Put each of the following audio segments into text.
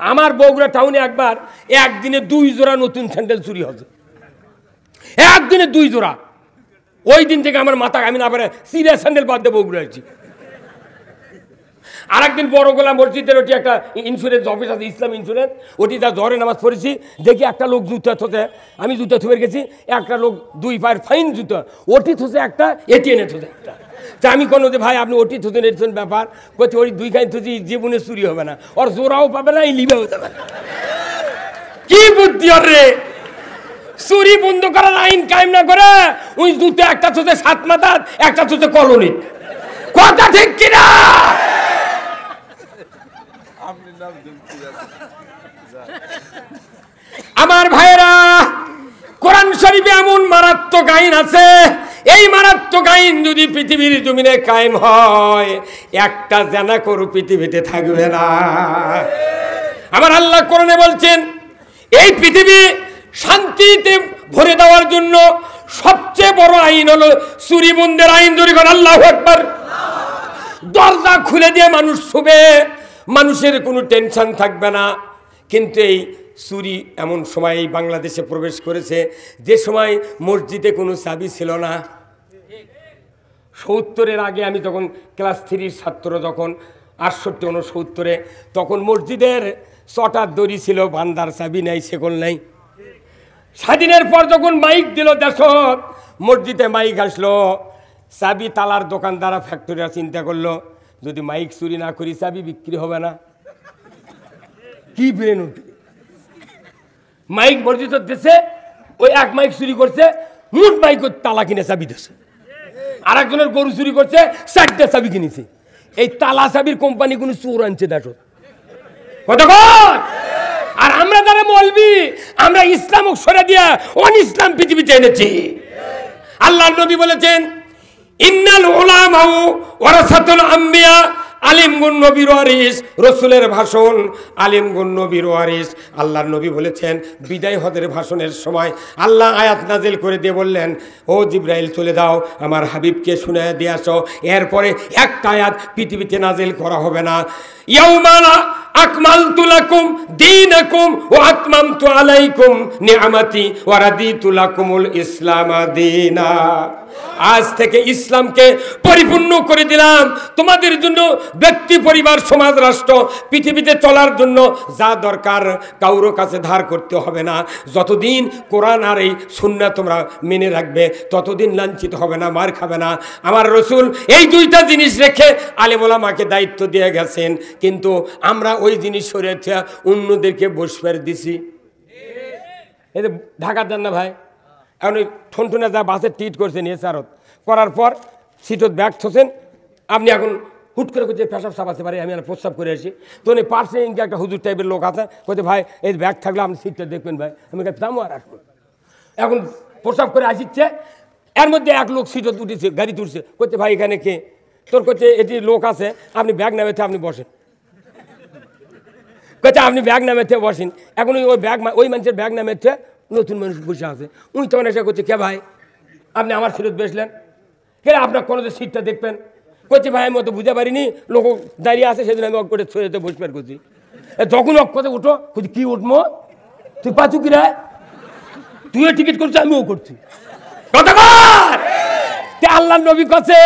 আমার বগুড়া টাউনে একবার একদিনে 2 জোড়া নতুন স্যান্ডেল চুরি হয়েছে, একদিনে 2 জোড়া। ওই দিন থেকে আমার মাথা, আমি না পারে সিরিয়াস স্যান্ডেল বাদ দিয়ে বগুড়া আসছি। আর একদিন বড়গোলা মসজিদের ওটি একটা ইন্স্যুরেন্স অফিস আছে, ইসলাম ইন্স্যুরেন্স, ওটি তার জ্বরে নামাজ পড়েছি, দেখি একটা লোক জুতা থতে, আমি জুতা থুয়ে গেছি, একটা লোক 2 পায়ের ফাইন জুতা, ওটি থসে একটা, এটিএনে থসে একটা। তা আমি কোনো যে ভাই আপনি ওটি থুতেন এটিছেন ব্যাপার করতে, ওই 2 খাই থুচি জীবনে চুরি হবে না, ওর জোরাও পাবে না, এই লিবেও যাবে না। কি বুদ্ধি ওর রে! চুরি বন্ধ করার আইন কায়েম না করে ওই জুতে একটা থুতে 7 মাথা, একটা থুতে কলোনি। কথা ঠিক কিনা? আমার ভাইরা, কোরআন শরীফে এমন মারাত্মক আইন আছে, এই মারাত্মক আইন যদি পৃথিবীর জমিনে কায়েম হয়, একটা জানাকর পৃথিবীতে থাকবে না। আমার আল্লাহ কোরআনে বলছেন, এই পৃথিবী শান্তিতে ভরে দেওয়ার জন্য সবচেয়ে বড় আইন হলো চুরি বন্ধের আইন। যদি করেন আল্লাহু আকবার। দরজা খুলে দিয়ে মানুষ শুবে, মানুষের কোনো টেনশন থাকবে না। কিন্তু এই চুরি এমন সময় এই বাংলাদেশে প্রবেশ করেছে যে সময় মসজিদে কোনো চাবি ছিল না। 70-এর আগে আমি তখন ক্লাস 3-র ছাত্র, যখন 68-69-এ, তখন মসজিদের 6টার দড়ি ছিল, বান্দার চাবি নাই, শেকল নাই। স্বাধীনের পর যখন মাইক দিল দেশত, মসজিদে মাইক আসলো, চাবি তালার দোকানদারা ফ্যাক্টরিরা চিন্তা করলো, যদি মাইক চুরি না করি চাবি বিক্রি হবে না। কি ব্রেন উঠে! মাইক মসজিদ দিচ্ছে, ওই এক মাইক চুরি করছে, মোট মাইক তালা কিনে চাবি দিচ্ছে। আর একজনের গরু চুরি করছে, 4টা চাবি কিনেছে। এই তালা চাবির কোম্পানি কোনো চোর আনছে দেখো কতক্ষণ। আর আমরা যারা মৌলবি, আমরা ইসলাম সরে দিয়া অন ইসলাম পৃথিবীতে এনেছি। আল্লাহর নবী বলেছেন, ইন্নাল উলামা ওয়ারাসাতুল আম্বিয়া, আলিমগুন নবীর ওয়ারিস। রসুলের ভাষণ, আলিমগুন নবীর ওয়ারিস। আল্লাহর নবী বলেছেন, বিদায় হজের ভাষণের সময় আল্লাহ আয়াত নাজিল করে দিয়ে বললেন, ও জিব্রাইল চলে যাও, আমার হাবিবকে শুনে দিয়ে আসো। এরপরে একটা আয়াত পৃথিবীতে নাজিল করা হবে না, ইয়াউমা আকমালতু লাকুম দীনাকুম ওয়া আতমামতু আলাইকুম নিআমাতি ওয়া রাদিতু লাকুমুল ইসলাম দীনা। আজ থেকে ইসলামকে পরিপূর্ণ করে দিলাম তোমাদের জন্য। ব্যক্তি, পরিবার, সমাজ, রাষ্ট্র, পৃথিবীতে চলার জন্য যা দরকার কারোর কাছে ধার করতে হবে না। যতদিন কোরআন আর এই সুন্নাহ তোমরা মেনে রাখবে, ততদিন লাঞ্ছিত হবে না, মার খাবে না। আমার রসুল এই 2টা জিনিস রেখে আলেম ওলামাকে দায়িত্ব দিয়ে গেছেন, কিন্তু আমরা ওই জিনিস সরিয়ে অন্যদেরকে বসবার দিছি। এই যে ঢাকার যান না ভাই, এখন ওই ঠনঠনে যা বাসের টিট করছেন, এছাড়ত করার পর সিটত ব্যাগ থোছেন, আপনি এখন হুট করে করছে পেশাব সাবাতে পারে, আমি প্রস্রাব করে আসি, তো উনি পার্শ্বে ইনকে একটা হুজুর টাইপের লোক আছে, বলছে ভাই এই ব্যাগ থাকলে আপনি সিটটা দেখবেন ভাই। আমি দামও আর আসবো, এখন প্রস্রাব করে আসিচ্ছে, এর মধ্যে এক লোক সিটত উঠেছে, গাড়ি তুলছে, করছে ভাই এখানে কে? তোর করছে এটি লোক আছে, আপনি ব্যাগ নামেতে আপনি বসেন। কচ্ছে আপনি ব্যাগ নামেতে বসেন। এখন ওই ব্যাগ, ওই মানুষের ব্যাগ নামেতে নতুন মানুষ বসে আছে, উনি তখন এসে করছে, কে ভাই আপনি আমার সিটত বসলেন, কে আপনার কোনো যে সিটটা দেখবেন? করছে ভাই আমি অত বুঝতে পারিনি, লোক দাঁড়িয়ে আছে, সেদিন আমি অক করে ছড়িয়ে বসবার করছি। যখন অক কথা উঠো, করছি কি উঠবো, তুই পাচু কি রে, তুইও টিকিট করছিস, আমিও করছি। আল্লাহ নবী কাছে,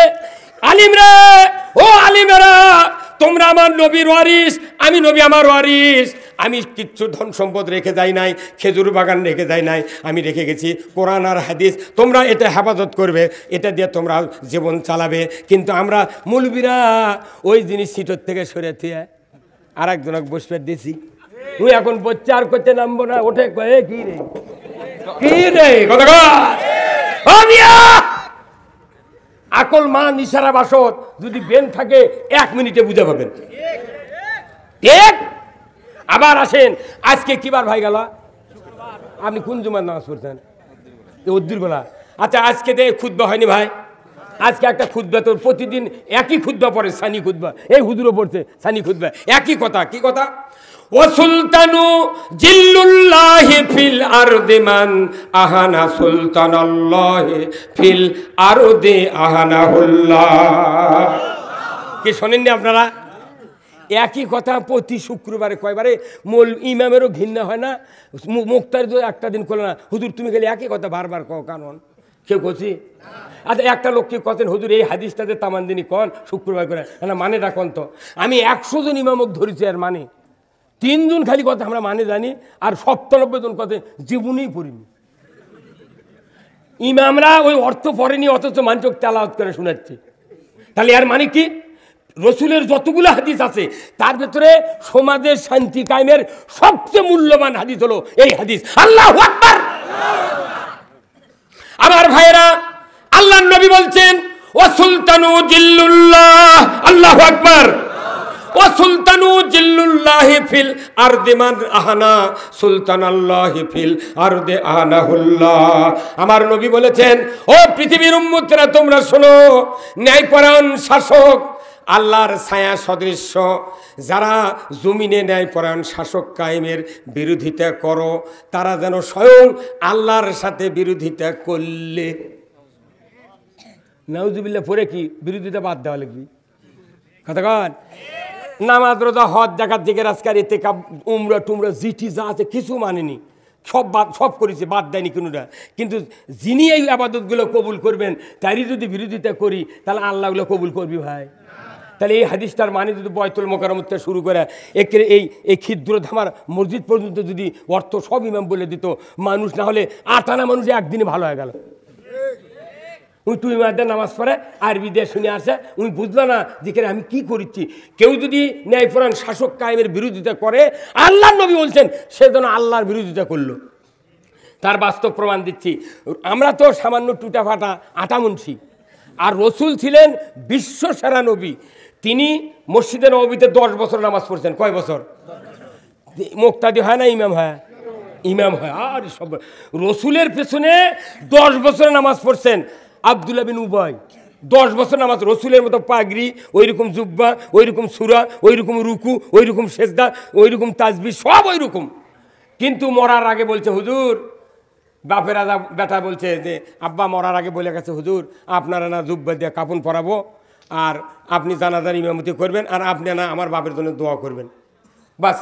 আলিমরা, ও আলিমেরা, তোমরা আমার নবীর ওয়ারিস, আমি নবী আমার ওয়ারিস। আমি কিচ্ছু ধন সম্পদ রেখে যাই নাই, খেজুর বাগান রেখে যাই নাই, আমি রেখে গেছি কোরআন আর হাদিস। তোমরা এটা হেফাজত করবে, এটা দিয়ে তোমরা জীবন চালাবে। কিন্তু আমরা মৌলবীরা ওই জিনিস সিটর থেকে সরে থিয়ে আর একজনক বসবে দিছি। তুই এখন প্রচার করতে নামবো না, ওঠে কয়ে কি রে, কি রে কথা আকল মা নিশারা বাসত যদি বেন থাকে 1 মিনিটে বুঝে পাবেন। ঠিক। আবার আসেন, আজকে কিবার ভাই গেল, আপনি কোন জুমার নামাজ পড়ছেন? উদ্দির বেলা। আচ্ছা আজকে তো খুতবা হয়নি ভাই, আজকে একটা খুতবা, তো প্রতিদিন একই খুতবা পড়ে, সানি খুতবা, এই হুজুরও পড়ছে সানি খুতবা, একই কথা। কি কথা? ও সুলতানু জিল্লুল্লাহি ফিল আরদি মান আহানা সুলতানাল্লাহি ফিল আরদি আহানাহুল্লাহ। কি শোনেননি আপনারা? একই কথা প্রতি শুক্রবারে কয়বারে ইমামেরও ঘৃণা হয় না, মুক্তার তো একটা দিন করলো না, হুজুর তুমি গেলে একই কথা বারবার কও কারণ কেউ করছি। আচ্ছা একটা লোককে কতেন হুজুর এই হাদিসটাতে তামানদিনী কন শুক্রবার করে না, মানে রাখন তো আমি 100 জন ইমামক ধরেছি, আর মানে 3 জন খালি কথা আমরা মানে জানি, আর 97 জন কথা জীবনেই পড়িনি। ইমামরা ওই অর্থ পড়েনি, অথচ মানুষকে তেলাওয়াত করে শোনাচ্ছে। তাহলে এর মানে কি? রসুলের যতগুলো হাদিস আছে তার ভেতরে সমাজের শান্তি কায়েমের সবচেয়ে মূল্যবান হাদিস হলো এই হাদিস। আল্লাহু আকবার। আমার ভাইরা, আল্লাহর নবী বলছেন ও সুলতানু জিল্লুল্লাহ, আল্লাহু আকবার, ও সুলতানু জিল্লুল্লাহি ফিল আরদি মান আহানা সুলতানাল্লাহি ফিল আরদি আহানাহুল্লাহ। আমার নবী বলেছেন ও পৃথিবীর উম্মতরা তোমরা শোনো, ন্যায়পরায়ণ শাসক আল্লাহর ছায়া সদৃশ্য, যারা জমিনে ন্যায়পরায়ণ শাসক কায়েমের বিরোধিতা করো তারা যেন স্বয়ং আল্লাহর সাথে বিরোধিতা করলে। নাউজুবিল্লাহ পড়ে কি বিরোধিতা বাদ দেওয়া লাগবে? কথা কন। নামাজ রোজা হজ জাকাত জিকির আজকার এতে উমরা টুমরা জিটি যা আছে কিছু মানেনি, সব করেছে, বাদ দেয়নি কোনোটা। কিন্তু যিনি এই আবাদতগুলো কবুল করবেন তারই যদি বিরোধিতা করি তাহলে আল্লাহগুলো কবুল করবি ভাই। তাহলে এই হাদিসটার মানে যদি বয়তুল মোকাররম থেকে শুরু করে এই ক্ষিদ্র ধামার মসজিদ পর্যন্ত যদি অর্থ সব ইমাম বলে দিত, মানুষ না হলে 8 আনা মানুষ একদিনে ভালো হয়ে গেল। তুই মাদের নামাজ পড়ে আরবি দিয়ে শুনে আসে, উনি বুঝলো না যে আমি কি করছি। কেউ যদি ন্যায়পরায়ণ শাসক কায়েমের বিরোধিতা করে, আল্লাহর নবী বলছেন সে যেন আল্লাহর বিরোধিতা করলো। তার বাস্তব প্রমাণ দিচ্ছি। আমরা তো সামান্য টুটা ফাটা আটা মুন্সি, আর রসুল ছিলেন বিশ্ব সেরা নবী। তিনি মসজিদে নববীতে 10 বছর নামাজ পড়ছেন। কয় বছর? মুক্তাদি হয় না ইমাম হয়? ইমাম হয়। আর সব রসুলের পেছনে 10 বছর নামাজ পড়ছেন। আব্দুল্লাহ বিন উবাই 10 বছর নামাজ, রসুলের মতো পাগড়ি, ওই রকম জুব্বা, ওই রকম সুরা, ওই রকম রুকু, ওই রকম সেজদা, ওই রকম তাসবিহ, সব ওই রকম। কিন্তু মরার আগে বলছে হুজুর, বাপের বেটা বলছে যে আব্বা মরার আগে বলে গেছে হুজুর আপনারা না জুব্বা দিয়ে কাপন পরাবো, আর আপনি জানাজার ইমামতি করবেন, আর আপনি না আমার বাপের জন্য দোয়া করবেন। বাস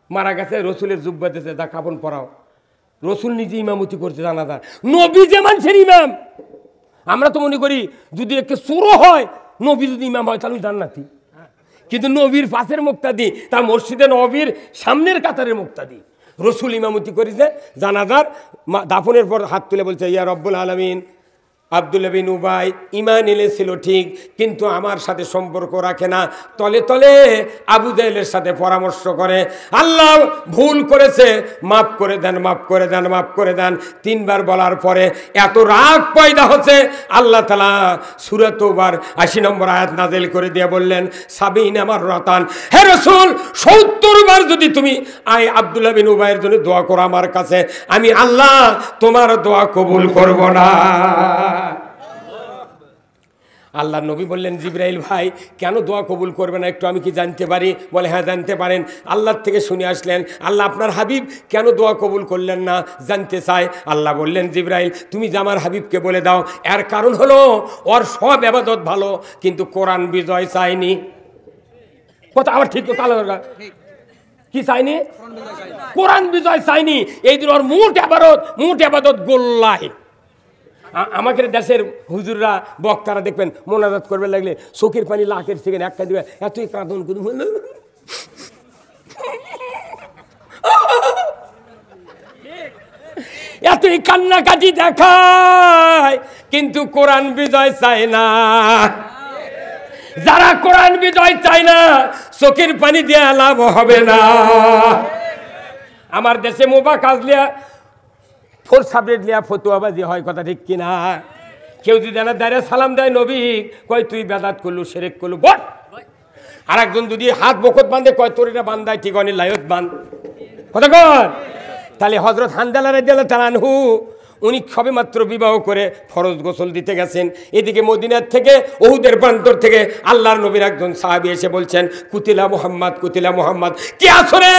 মারা গেছে, রসুলের জুব্বা দিয়েছে, তা কাপন পরাও। রসুল নিজে ইমামতি করছে জানাজার, নবী যে মানুষের ইমাম। আমরা তো মনে করি যদি একে চোরও হয়, নবী যদি ইমাম হয় তাহলে জান্নাতি। কিন্তু নবীর পাশের মুক্তাদি, তার মসজিদে নবীর সামনের কাতারের মুক্তাদি। রসুল ইমামতি করেছে জানাজার। দাফনের পর হাত তুলে বলছে ইয়া রব্বুল আলামিন, আব্দুল্লাহ বিন উবাই ঈমান এনেছিল ঠিক, কিন্তু আমার সাথে সম্পর্ক রাখে না, তলে তলে আবু জাহেলের সাথে পরামর্শ করে। আল্লাহ ভুল করেছে, মাফ করে দেন, মাফ করে দেন, মাফ করে দেন। 3 বার বলার পরে এত রাগ পয়দা হচ্ছে, আল্লাহ তাআলা সূরা তওবার 80 নম্বর আয়াত নাযিল করে দিয়ে বললেন সাবিন আমার রতান, হে রাসূল 70 বার যদি তুমি আব্দুল্লাহ বিন উবাইয়ের জন্য দোয়া করো আমার কাছে, আমি আল্লাহ তোমার দোয়া কবুল করব না। আল্লাহ নবী বললেন জিবরাইল ভাই কেন দোয়া কবুল করবে না, একটু আমি কি জানতে পারি? বলে হ্যাঁ জানতে পারেন। আল্লাহর থেকে শুনে আসলেন আল্লাহ আপনার হাবিব কেন দোয়া কবুল করলেন না জানতে চাই। আল্লাহ বললেন জিবরাইল তুমি যে আমার হাবিবকে বলে দাও, এর কারণ হলো ওর সব ইবাদত ভালো, কিন্তু কোরআন বিজয় চায়নি। কথা আবার ঠিক তো, তাহলে কি চাইনি? কোরআন বিজয় চাইনি। এই দিন ওর মোট ইবাদত গোল্লায়। আমাদের দেশের হুজুররা বক্তারা দেখবেন মোনাজাত করবে লাগলে চোখের পানি লাখের সেকেন্ড একটা দিবে, এতই কাঁদন করে এতই কান্নাকাটি দেখায়, কিন্তু কোরআন বিজয় চায় না। যারা কোরআন বিজয় চায় না চোখের পানি দিয়ে লাভ হবে না। আমার দেশে মোবা কাজলিয়া ফোর সাবজেক্ট লিয়া ফতুয়াবাজি হয়, কথা ঠিক কিনা? কেউ যদি জানা দাঁড়িয়ে সালাম দেয় নবী কয় তুই বেদাত করলু, শিরক করলু, বল। আর একজন যদি হাত বকত বাঁধে কয় তোর এটা বান্ধায় ঠিক অনেক লায়ত বান্ধ, কথা কর। তাহলে হযরত হানজালা রাদিয়াল্লাহু তাআলা আনহু উনি সবেমাত্র বিবাহ করে ফরজ গোসল দিতে গেছেন। এদিকে মদিনার থেকে উহুদের প্রান্তর থেকে আল্লাহর নবীর একজন সাহাবী এসে বলছেন, কুতিলা মুহাম্মদ, কুতিলা মুহাম্মদ। কে আসরে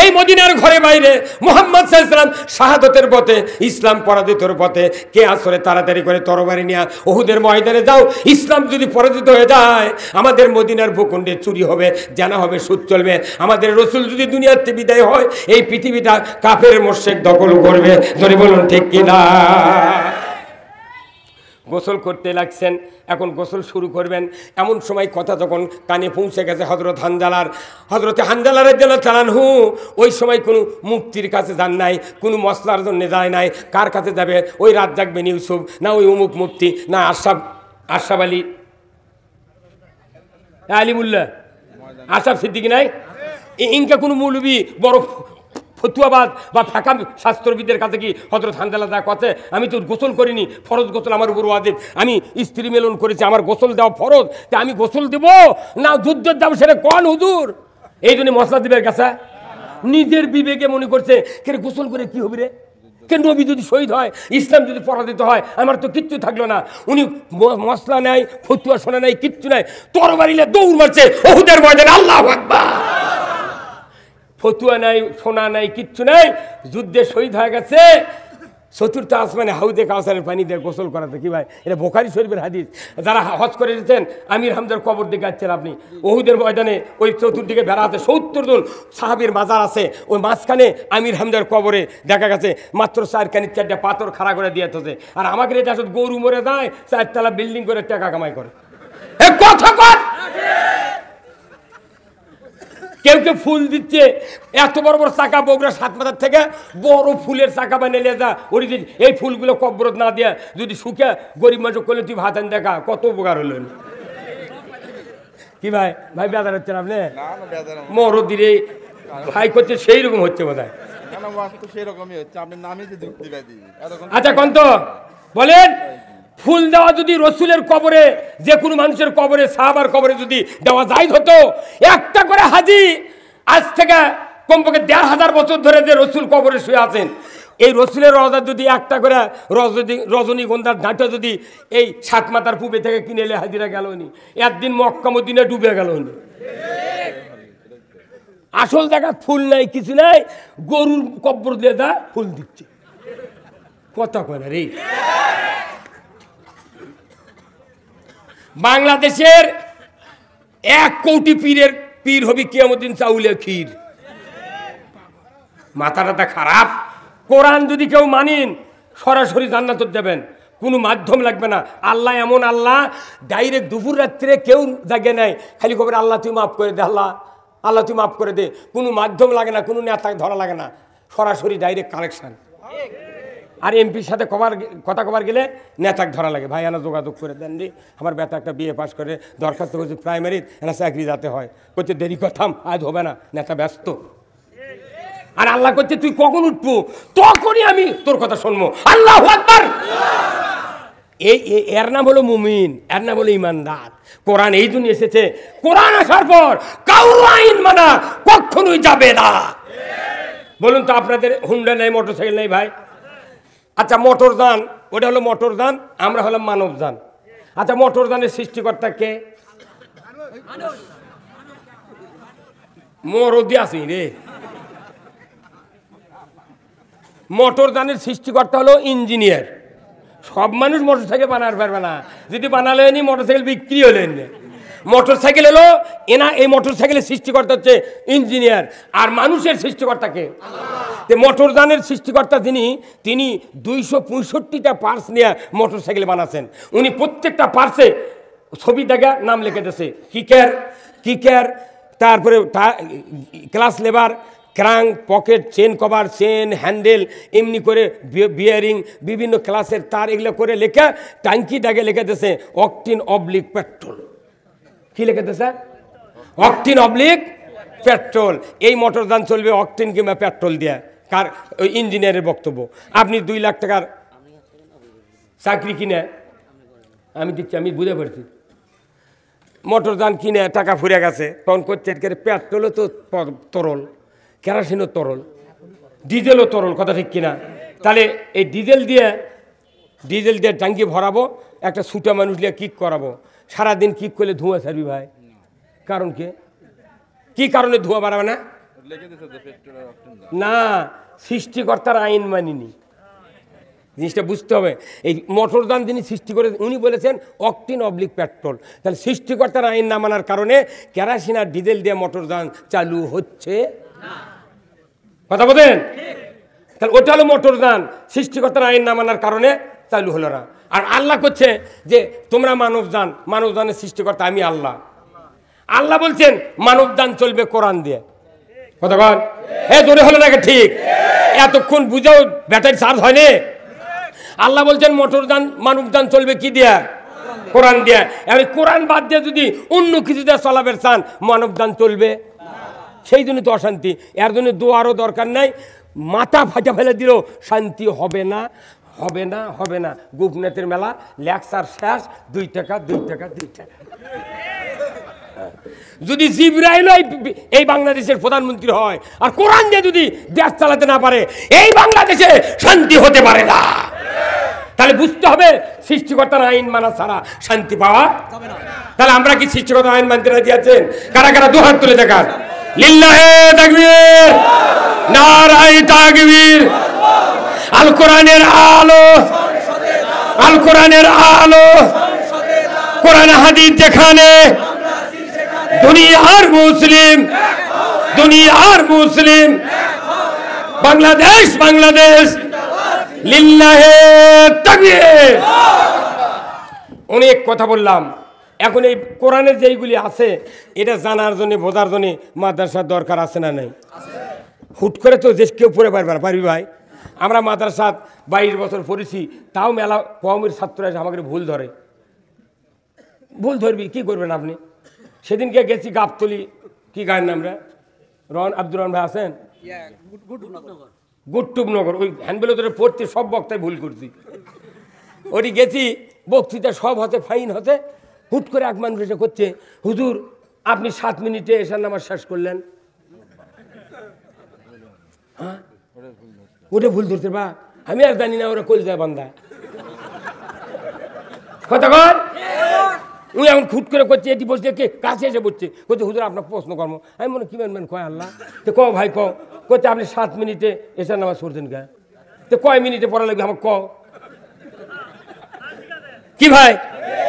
এই মদিনার ঘরে বাইরে মুহাম্মদ সাল্লাল্লাহু আলাইহি ওয়াসাল্লাম শাহাদাতের পথে, ইসলাম পরাজিতর পথে, কে আসরে তাড়াতাড়ি করে তরবারি নিয়ে উহুদের ময়দানে যাও। ইসলাম যদি পরাজিত হয়ে যায় আমাদের মদিনার ভূখণ্ডে চুরি হবে, জানা হবে, সুদ চলবে। আমাদের রসুল যদি দুনিয়াতে বিদায় হয় এই পৃথিবীটা কাফের মুশরিক দখল করবে। ধরে বলুন ঠিক কিনা? গোসল করতে লাগছেন, এখন গোসল শুরু করবেন। এমন সময় কথা যখন কানে পৌঁছে গেছে হজরতে হানজালা রাদিয়াল্লাহু তাআলা আনহু ওই সময় কোনো মুফতির কাছে যান নাই, কোনো মশলার জন্য যায় নাই। কার কাছে যাবে? ওই রাজ্জাক বিন ইউসুফ, না ওই অমুক মুফতি, না আশরাফ আলী আলিমুল্লাহ, আশরাফ সিদ্দিকী নাই, ইনকা কোনো মৌলবী বড় ফতুয়াবাদ বা ফাঁকা শাস্ত্রবিদের কাছে কি হযরত হানজালা যা কথা, আমি তো গোসল করিনি, ফরজ গোসল আমার উপর ওয়াজিব, আমি স্ত্রী মিলন করেছি, আমার গোসল দেওয়া ফরজ, তা আমি গোসল দেব না যুদ্ধের যাব সেটা কোন হুজুর? এই জন্য মশলা দিবের কাছে নিজের বিবেকে মনে করছে কে গোসল করে কি হবে রে, কে নবী যদি শহীদ হয়, ইসলাম যদি পরাজিত হয়, আমার তো কিচ্ছু থাকলো না। উনি মশলা নাই, ফতুয়া শোনা নাই, কিচ্ছু নাই, তরবারিলে দৌড় মারছে উহুদের ময়দানে। আল্লাহু আকবার। ফতুয়া নাই, সোনা নাই, কিচ্ছু নাই, যুদ্ধে শহীদ হয়ে গেছে। চতুর্থ আসমানে হাউদে কাউসারের পানি দিয়ে গোসল করাতে, কি ভাই এটা বুখারী শরীফের হাদিস। যারা হজ করে দিচ্ছেন আমির হামজার কবর দিকে যাচ্ছেন আপনি, উহুদের ময়দানে ওই চতুর্দিকে বেড়া আছে, 70 জন সাহাবীর মাজার আছে, ওই মাঝখানে আমির হামজার কবরে দেখা গেছে মাত্র 4 পাথর খাড়া করে দিয়ে থাকে। আর আমাকে এটা আসলে গরু মরে যায় 4 তলা বিল্ডিং করে টাকা কামাই করে। কথা কর, কেউ কেউ ফুল দিচ্ছে, এত বড় বড় চাকা, বগুড়া 7 মাথার থেকে বড় ফুলের চাকা বানিয়ে নিয়ে যা, ওই এই ফুলগুলো কবরত না দিয়ে যদি শুকে গরিব মানুষ করলে তুই ভাত আনি দেখা কত উপকার হলো। কি ভাই ভাই বেদার হচ্ছেন আপনি? মরদিরে ভাই করছে সেই রকম হচ্ছে বোধ হয়। আচ্ছা কন্ত বলেন, ফুল দেওয়া যদি রসুলের কবরে, যে কোনো মানুষের কবরে, সাহাবার কবরে যদি দেওয়া যায় হতো, একটা করে হাজি আজ থেকে কমপক্ষে 1500 বছর ধরে যে রসুল কবরে শুয়ে আছেন, এই রসুলের রওজা যদি একটা করে রজনীগন্ধার ডাঁটা যদি এই 7 মাথার পূবে থেকে কিনে এলে হাজিরা গেল নি, একদিন মক্কা মদিনা ডুবে গেল নি। আসল জায়গা ফুল নাই, কিছু নাই, গরুর কবর দিয়ে দা ফুল দিচ্ছে। কথা কয় না রে। বাংলাদেশের 1 কোটি পীরের পীর হবে কিয়ামতের দিন চাউলে ক্ষীর। মাথাটা খারাপ। কোরআন যদি কেউ মানেন সরাসরি জান্নাত দেবেন, কোনো মাধ্যম লাগবে না। আল্লাহ এমন আল্লাহ, ডাইরেক্ট দুপুর রাত্রে কেউ জাগে নাই, খালি খবর আল্লাহ তুই মাফ করে দে, আল্লাহ আল্লাহ তুই মাফ করে দে, কোনো মাধ্যম লাগে না, কোনো নেতা ধরা লাগে না, সরাসরি ডাইরেক্ট কানেকশান। আর এমপির সাথে কথা কবার গেলে নেতাকে ধরা লাগে, ভাই এনা যোগাযোগ করে দেন রে, আমার বেটা একটা বিয়ে পাস করে দরখাস্ত করছে প্রাইমারি, এনা চাকরি যাতে হয়, করছে দেরি কথাম আজ হবে না, নেতা ব্যস্ত। আর আল্লাহ করছে তুই কখন উঠবো, তখনই আমি তোর কথা শুনবো। আল্লাহু আকবার। এর নাম হলো মুমিন, এর নাম হলো ইমানদার। কোরআন এই জন্য এসেছে, কোরআন আসার পর কারো আইন মানা কখনোই যাবে না। বলুন তো আপনাদের হুন্ডা নেই, মোটরসাইকেল নেই ভাই? আচ্ছা মোটর যান, ওটা হলো মোটর যান, আমরা হলাম মানব যান। আচ্ছা মোটর যানের সৃষ্টিকর্তা কে? মরদি আসি রে। মোটর যানের সৃষ্টিকর্তা হলো ইঞ্জিনিয়ার। সব মানুষ মোটরসাইকেল বানাতে পারবে না, যদি বানালে নি মোটরসাইকেল বিক্রি হলেন। মোটরসাইকেল হলো এনা, এই মোটরসাইকেলের সৃষ্টিকর্তা হচ্ছে ইঞ্জিনিয়ার। আর মানুষের সৃষ্টিকর্তাকে মোটরযানের সৃষ্টিকর্তা তিনি 265টা পার্টস নিয়ে মোটরসাইকেল বানাচ্ছেন। উনি প্রত্যেকটা পার্টসে ছবি দেখা নাম লিখে দিয়েছে, কিকার, তারপরে ক্লাস লেবার, crank, pocket, chain cover, chain, handle, এমনি করে বিয়ারিং, বিভিন্ন ক্লাসের তার, এগুলো করে লেখা ট্যাঙ্কি দাগে লিখে দিয়েছে অকটিন অবলিক পেট্রোল। কি লিখে দিয়েছে? অকটিন অবলিক পেট্রোল। এই মোটরযান চলবে অকটিন কিংবা পেট্রোল দিয়ে। কার? ওই ইঞ্জিনিয়ারের বক্তব্য। আপনি 2 লাখ টাকার চাকরি কিনে, আমি দিচ্ছি, আমি বুঝে পারছি, মোটরযান কিনে টাকা ফুরে গেছে, তখন করছে পেট্রোলও তো তরল, কেরাসিনও তরল, ডিজেলও তরল, কথা ঠিক কিনা? তাহলে এই ডিজেল দিয়ে ট্যাঙ্কি ভরাবো, একটা ছুটা মানুষ নিয়ে কিক করাবো, সারাদিন কিক করলে ধোঁয়া ছাড়বি ভাই? কারণ কি কারণে ধোঁয়া বাড়াবে না? না, সৃষ্টিকর্তার আইন মানিনি, জিনিসটা বুঝতে হবে। এই মোটর যান যিনি সৃষ্টি করে উনি বলেছেন অকটিন অবলিক পেট্রোল, তাহলে সৃষ্টিকর্তার আইন না মানার কারণে কেরোসিন আর ডিজেল দিয়ে মোটর যান চালু হচ্ছে, কথা বলেন? তাহলে ওটা হলো মোটর যান, সৃষ্টিকর্তার আইন না মানার কারণে চালু হলো না। আর আল্লাহ করছে যে তোমরা মানব যানের সৃষ্টিকর্তা আমি আল্লাহ। আল্লাহ বলছেন মানব যান চলবে কোরআন দিয়ে, কথা বল? হ্যাঁ, জোরে হলো নাকি? ঠিক। এতক্ষণ বুঝাও ব্যাটারি চার্জ হয়নি। আল্লাহ বলছেন মানব যান চলবে কি দিয়া? কোরআন দিয়া। এবার কোরআন বাদ দিয়ে যদি অন্য কিছু দিয়ে চলাবে চান, মানব যান চলবে? সেই জন্য তো অশান্তি। এর জন্য দোয়ারও দরকার নাই, মাথা ফাটা ফেলে দিল শান্তি হবে না, হবে না, হবে না। গোপনাথের মেলা লেকচার শেষ, 2 টাকা 2 টাকা 2 টাকা। যদি জিবরাইল এই বাংলাদেশের প্রধানমন্ত্রী হয় আর কোরআন দিয়ে যদি দেশ চালাতে না পারে, এই বাংলাদেশে শান্তি হতে পারে না। তাহলে বুঝতে হবে সৃষ্টিকর্তার আইন মানা ছাড়া শান্তি পাওয়া যাবে না। তাহলে আমরা কি সৃষ্টিকর্তার আইন মানতে রাজি আছেন? কারা কারা দুহাত তুলে দেখান। লিল্লাহে তাকবীর, নারায়ে তাকবীর। আল কোরআনের আলো, আল কোরআনের আলো, কোরআন হাদিস যেখানে, দুনিয়ার মুসলিম, বাংলাদেশ লিল্লাহে তাকবীর। অনেক কথা বললাম। এখন এই কোরআনের যেইগুলি আছে এটা জানার জন্য, বোঝার জন্য মাদ্রাসার দরকার আছে না নাই? হুট করে তো দেশ কেউ পড়ে পারবি ভাই? আমরা মাদ্রাসাত 22 বছর পড়েছি, তাও মেলা কমের ছাত্র এসে আমাকে ভুল ধরবি, কি করবেন আপনি? সেদিনকে গেছি গাবতলি, কি গায়ের নাম রে? আব্দুর রহমান ভাই আছেন? গুট্টুবনগর। ওই হ্যান্ডবেল ধরে পড়তে সব বক্তায় ভুল করছি। ওটি গেছি, বক্তৃতা সব হতে ফাইন হতে, হুট করে এক মানুষ এসে করছে, হুজুর আপনি 7 মিনিটে এশার নামাজ শেষ করলেন। হ্যাঁ, ওটা ভুল ধরতে বা আমি আর জানি না, ওরা কলজায় বান্দা, কথা কর। উনি এখন খুট করে করছে, এটি বসছে, কে কাছে এসে বসছে, বলছে হুজুর আপনার প্রশ্ন কর্ম। আমি মনে কি মানবেন? কয় আল্লাহ। তো ক ভাই করছে আপনি 7 মিনিটে এশার নামাজ পড়ছেন কে? তো কয় মিনিটে পড়া লাগবে আমার কি ভাই?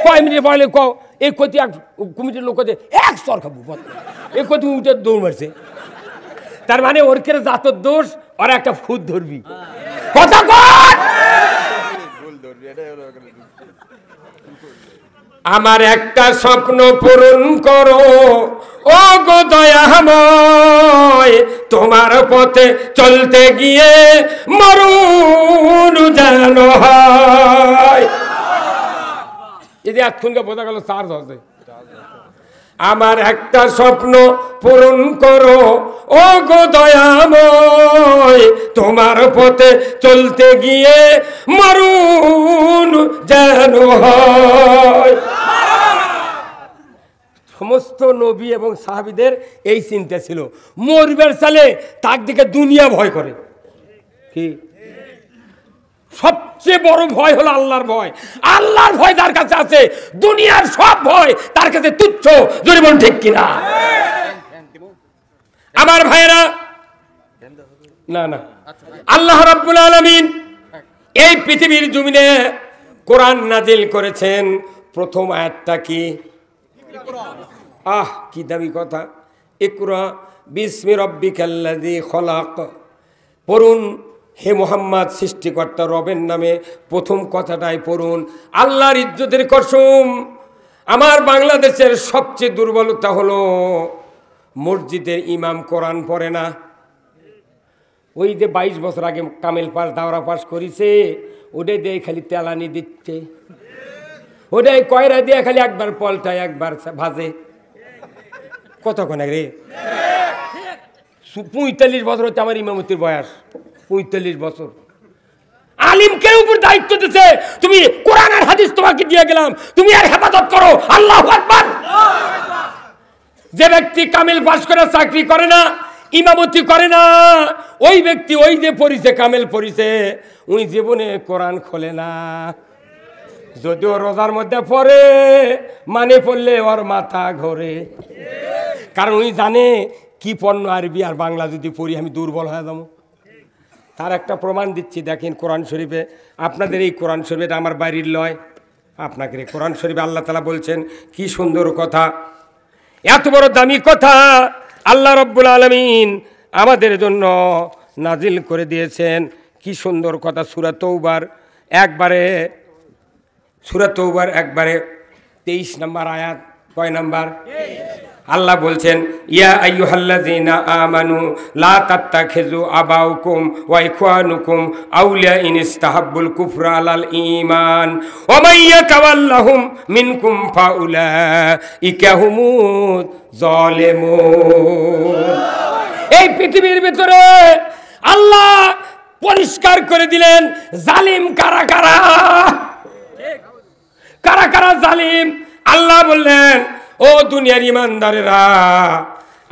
কয় মিনিটে পড়ালে এই কতি এক কমিটির লোক করছে 100 খাবো, এই কতি উঠে দৌড় মারছে। তার মানে ওর কেড়ে জাতর দোষ, আর একটা ফুট ধরবি, কথা কর। আমার একটা স্বপ্ন পূরণ করো ও গো দয়াময়, তোমার পথে চলতে গিয়ে মরণ যেন হয়। এই এতক্ষণকে বোঝা গেল চার্জ হচ্ছে। আমার একটা স্বপ্ন পূরণ করো ও গো দয়াময়, তোমার পথে চলতে গিয়ে মরণ যেন হয়। সমস্ত নবী এবং সাহাবীদের এই চিন্তা ছিল। মরবের সালে তার দিকে দুনিয়া ভয় করে। কি সবচেয়ে বড় ভয় হলো আল্লাহর ভয়। আল্লাহর ভয় যার কাছে আছে, দুনিয়ার সব ভয় তার কাছে তুচ্ছ। জোরে বলুন ঠিক কিনা? আমার ভাইয়েরা, না আল্লাহ রাব্বুল আলামিন এই পৃথিবীর জমিনে কোরআন নাজিল করেছেন। প্রথম আয়াতটা কি? কি দামি কথা! ইকরা বিসমি রাব্বিকাল্লাযী খলাক। পড়ুন হে মুহাম্মদ, সৃষ্টিকর্তা রবের নামে প্রথম কথাটাই পড়ুন। আল্লাহর ইজ্জতের কসম, আমার বাংলাদেশের সবচেয়ে দুর্বলতা হলো মসজিদের ইমাম কোরআন পড়ে না। ওই যে 22 বছর আগে কামেল পাস দাওরা পাস করেছে, ওটাই দিয়ে খালি তেলানি দিচ্ছে, ওটাই কয়রা দিয়ে খালি একবার পলটায় একবার ভাজে। কতক্ষণ রে? 45 বছর হচ্ছে আমার ইমামতির বয়স, 45 বছর। আলিমকে উপর দায়িত্ব দিয়েছে, তুমি কোরআন আর হাদিস তোমাকে দিয়ে গেলাম, তুমি আর হেফাজত করো। আল্লাহু আকবার। যে ব্যক্তি কামিল পাস করে চাকরি করে না, ইমামতি করে না, ওই ব্যক্তি ওই যে পড়িছে কামেল পড়িছে উনি জীবনে কোরআন খোলে না। যদিও রোজার মধ্যে পড়ে মানে পড়লে ওর মাথা ঘোরে, কারণ উনি জানে কি পণ্য আরবি আর বাংলা যদি পড়ি আমি দুর্বল হয়ে যাবো। তার একটা প্রমাণ দিচ্ছি, দেখেন কোরআন শরীফে, আপনাদের এই কোরআন শরীফে আমার বাড়ির লয়, আপনাকে কোরআন শরীফে আল্লাহ তাআলা বলছেন কি সুন্দর কথা, এত বড় দামি কথা আল্লাহ রাব্বুল আলামিন আমাদের জন্য নাজিল করে দিয়েছেন। কি সুন্দর কথা, সূরা তৌবার একবারে 23 নম্বর আয়াত, কয় নাম্বার? আল্লাহ বলছেন ইয়া আইয়ুহাল্লাযীনা আমানু লা তাত্তাখিযু আবাউকুম ওয়া ইখওয়ানুকুম আউলিয়া ইন ইসতাহাব্বুল কুফরা আলাল ঈমান ওয়া মান ইয়াতাওয়াল্লাহুম মিনকুম ফাউলাইকা হুমুয যালিমুন। এই পৃথিবীর ভিতরে আল্লাহ পরিষ্কার করে দিলেন জালিম কারা কারা, কারা কারা জালিম। আল্লাহ বললেন ও দুনিয়ার ইমানদারেরা,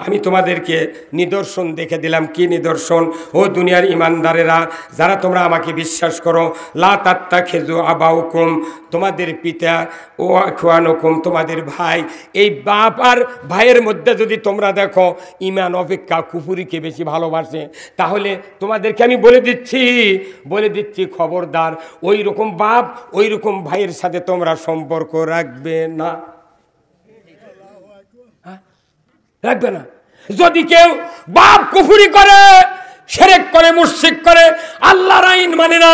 আমি তোমাদেরকে নিদর্শন দেখে দিলাম। কি নিদর্শন? ও দুনিয়ার ইমানদারেরা, যারা তোমরা আমাকে বিশ্বাস করো, লা তাত্তাখিযু আবাউকুম, তোমাদের পিতা, ও ইখওয়ানুকুম, তোমাদের ভাই, এই বাপ আর ভাইয়ের মধ্যে যদি তোমরা দেখো ঈমান অপেক্ষা কুফরিকে বেশি ভালোবাসে, তাহলে তোমাদেরকে আমি বলে দিচ্ছি খবরদার, ওই রকম বাপ ওই রকম ভাইয়ের সাথে তোমরা সম্পর্ক রাখবে না, রাখবে না। যদি কেউ বাপ কুফরি করে, শিরক করে, মুশরিক করে, আল্লাহর আইন মানে না,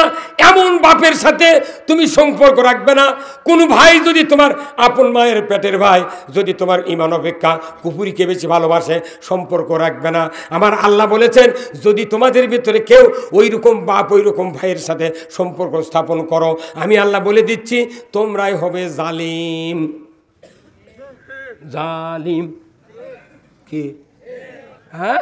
এমন বাপের সাথে তুমি সম্পর্ক রাখবে না। কোন ভাই যদি তোমার আপন মায়ের পেটের ভাই যদি তোমার ঈমান অপেক্ষা কুফরিকে বেশি ভালোবাসে, সম্পর্ক রাখবে না। আমার আল্লাহ বলেছেন যদি তোমাদের ভিতরে কেউ ওই রকম বাপ ওই রকম ভাইয়ের সাথে সম্পর্ক স্থাপন করো, আমি আল্লাহ বলে দিচ্ছি তোমরাই হবে জালিম। জালিম কি? হ্যাঁ,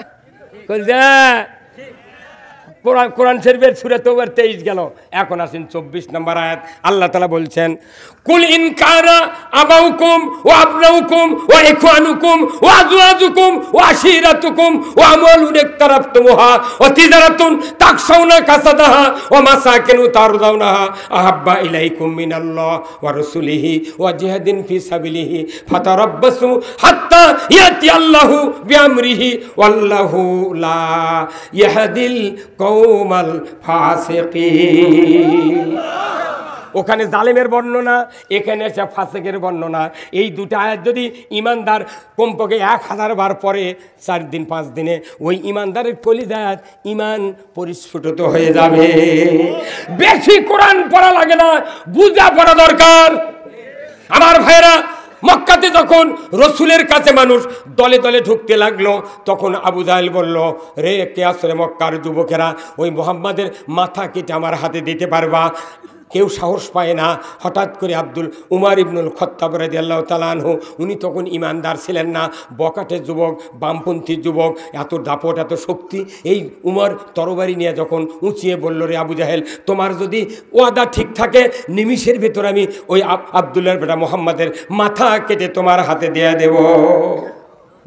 কোরআন শরীফের সূরা তওবার 23 গেল, এখন আসেন 24 নম্বর আয়াত। আল্লাহ তাআলা বলছেন কুল ইন কানা আবাউকুম ওয়া আবনাউকুম ওয়া ইখওয়ানুকুম ওয়া আজওয়াজুকুম ওয়া আশীরাতুকুম ওয়া আমওয়ালুন ইকতারাফতুমুহা ওয়া তিজারাতুন তাকশাউনা কাসাদাহা ওয়া মাসাকিনু তারদাউনাহা আহাব্বা ইলাইকুম মিনাল্লাহ ওয়া রাসূলিহি ওয়া জিহাদিন ফি সাবিলিহি ফাতারাব্বাসু হাত্তা ইয়াতি আল্লাহু বিআমরিহি ওয়াল্লাহু লা ইয়াহদিল কওমাল ফাসিকিন। ওখানে জালেমের বর্ণনা, এখানে এসে ফাসিকের বর্ণনা। এই দুটো আয়াত যদি ইমানদার কমপক্ষে 1000 বার পরে 4 দিন 5 দিনে, ওই ইমানদারের কলিজাত ইমান পরিস্ফুটিত হয়ে যাবে। বেশি কোরআন পড়া লাগে না, বুঝা পড়া দরকার। আমার ভাইরা, মক্কাতে যখন রসুলের কাছে মানুষ দলে দলে ঢুকতে লাগলো, তখন আবু জাহেল বলল, রে কে আসলে মক্কার যুবকেরা, ওই মুহাম্মাদের মাথা কেটে আমার হাতে দিতে পারবা? কেউ সাহস পায় না। হঠাৎ করে উমর ইবনুল খাত্তাব রাদিয়াল্লাহু তাআলা আনহু, উনি তখন ইমানদার ছিলেন না, বকাটে যুবক, বামপন্থী যুবক, এত দাপট এত শক্তি। এই উমর তরবারি নিয়ে যখন উঁচিয়ে বলল, রে আবু জাহেল, তোমার যদি ওয়াদা ঠিক থাকে, নিমিষের ভেতর আমি ওই আব্দুল্লাহর বেটা মুহাম্মাদের মাথা কেটে তোমার হাতে দিয়ে দেব।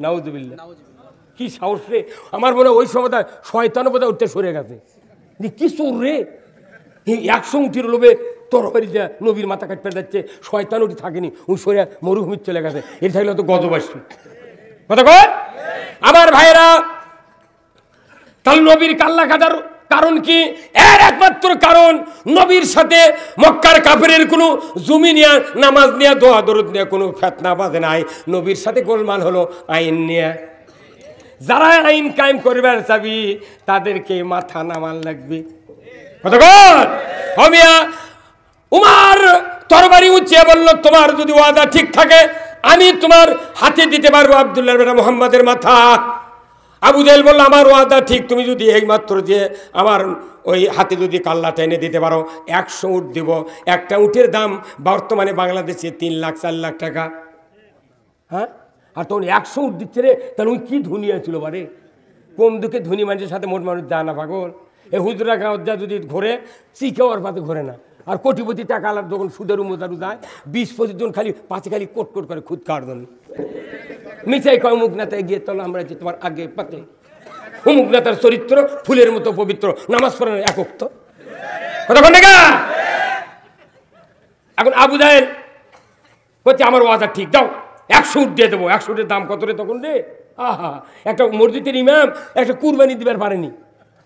নাউজুবিল্লাহ, কি সাহস রে! আমার মনে হয় ওই সময় শয়তানও বোধহয় উঠতে সরে গেছে। কি চোর রে! 100 উঠির লোভে তরবারি দেয়া নবীর মাথা কাটতে যাচ্ছে, শয়তান উঠি থাকেনি, ওই সরে মরুভূমির চলে গেছে। এর থাকলে তো গজব আসবে। কথা কয় আমার ভাইয়েরা, তাহলে নবীর কাল্লা কাটার কারণ কি? এর একমাত্র কারণ, নবীর সাথে মক্কার কাফেরের কোনো জমি নিয়ে, নামাজ নিয়ে, দোয়া দরুদ নিয়ে কোনো ফিতনা বাঁধে নাই। নবীর সাথে গোলমাল হলো আইন নিয়ে। যারা আইন কায়েম করবার চাবি, তাদেরকে মাথা নামান লাগবে। উমার তরবারি উঁচিয়ে বলল, তোমার যদি ওয়াদা ঠিক থাকে, আমি তোমার হাতে দিতে পারবো আব্দুল্লাহর বেটা মুহাম্মাদের মাথা। আবু জাহেল বলল, আমার ওয়াদা ঠিক, তুমি যদি এইমাত্র যে আমার ওই হাতে যদি কাল্লাটা এনে দিতে পারো, 100 উট দিব। একটা উটের দাম বর্তমানে বাংলাদেশে 3 লাখ 4 লাখ টাকা। হ্যাঁ, আর তখন 100 উট দিচ্ছে রে, তাহলে ওই কি ধনী ছিল বারে। কম দুঃখে ধনী মানুষের সাথে মোট মানুষ যায় না পাগল। এই হুজুরা গাঁও যা যদি ঘোরে, চিকেও আর পাতে ঘোরে না। আর কোটিপতি টাকা আলার যখন সুদের উমদারু যায়, 20-25 জন খালি পাঁচে খালি কোট কোট করে খুদ কার জন্য মিছাই কয় মুখ না, তাই গিয়ে চলো আমরা যে তোমার আগে পাতে অমুক নেতার চরিত্র ফুলের মতো পবিত্র, নামাজ পড়ানোর একক তো কথা বল না। এখন আবু জাহেল বলছে আমার ওয়াদা ঠিক, দাও 100 উট দিয়ে দেবো। 100 উটের দাম কত রে তখন রে? আহা, একটা মসজিদের ইমাম একটা কুরবানি দিবার পারেনি।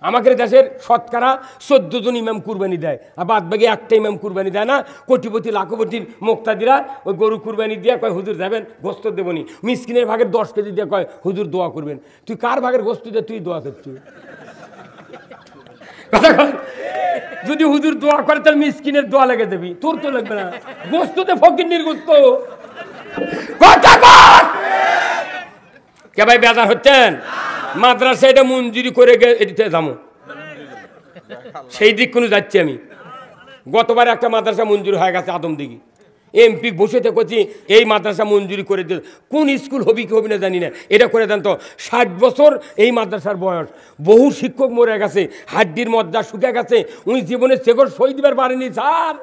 আমাদের দেশের শতকরা 14 জন ইমাম কুরবানি দেয়, আর বাদ বাকি একটা ইমাম কুরবানি দেয় না। কোটিপতি লাখপতির মুক্তাদিরা ওই গরু কুরবানি দিয়ে কয় হুজুর যাবেন গোস্ত দেবনি, মিসকিনের ভাগের 10 কেজি দিয়ে কয় হুজুর দোয়া করবেন। তুই কার ভাগের গোস্ত দিয়ে তুই দোয়া করছিস? কথা কয়, যদি হুজুর দোয়া করে তাহলে মিসকিনের দোয়া লেগে দেবি, তোর তো লাগবে না। গোস্ততে ফকিন্নির গোস্ত। কথা কয় কে ভাই বেজার হচ্ছেন? মাদ্রাসা এটা মঞ্জুরি করে এদিকে যাবো, সেই দিক কোনো যাচ্ছি আমি। গতবার একটা মাদ্রাসা মঞ্জুরি হয়ে গেছে আদমদিঘি, এমপি বসেতে করছি এই মাদ্রাসা মঞ্জুরি করে দিল। কোন স্কুল হবি কি হবি না জানি না, এটা করে দেন তো। 60 বছর এই মাদ্রাসার বয়স, বহু শিক্ষক মরে গেছে, হাড্ডির মজ্জা শুকে গেছে, উনি জীবনে চেগর সই দিবার পারেনি স্যার।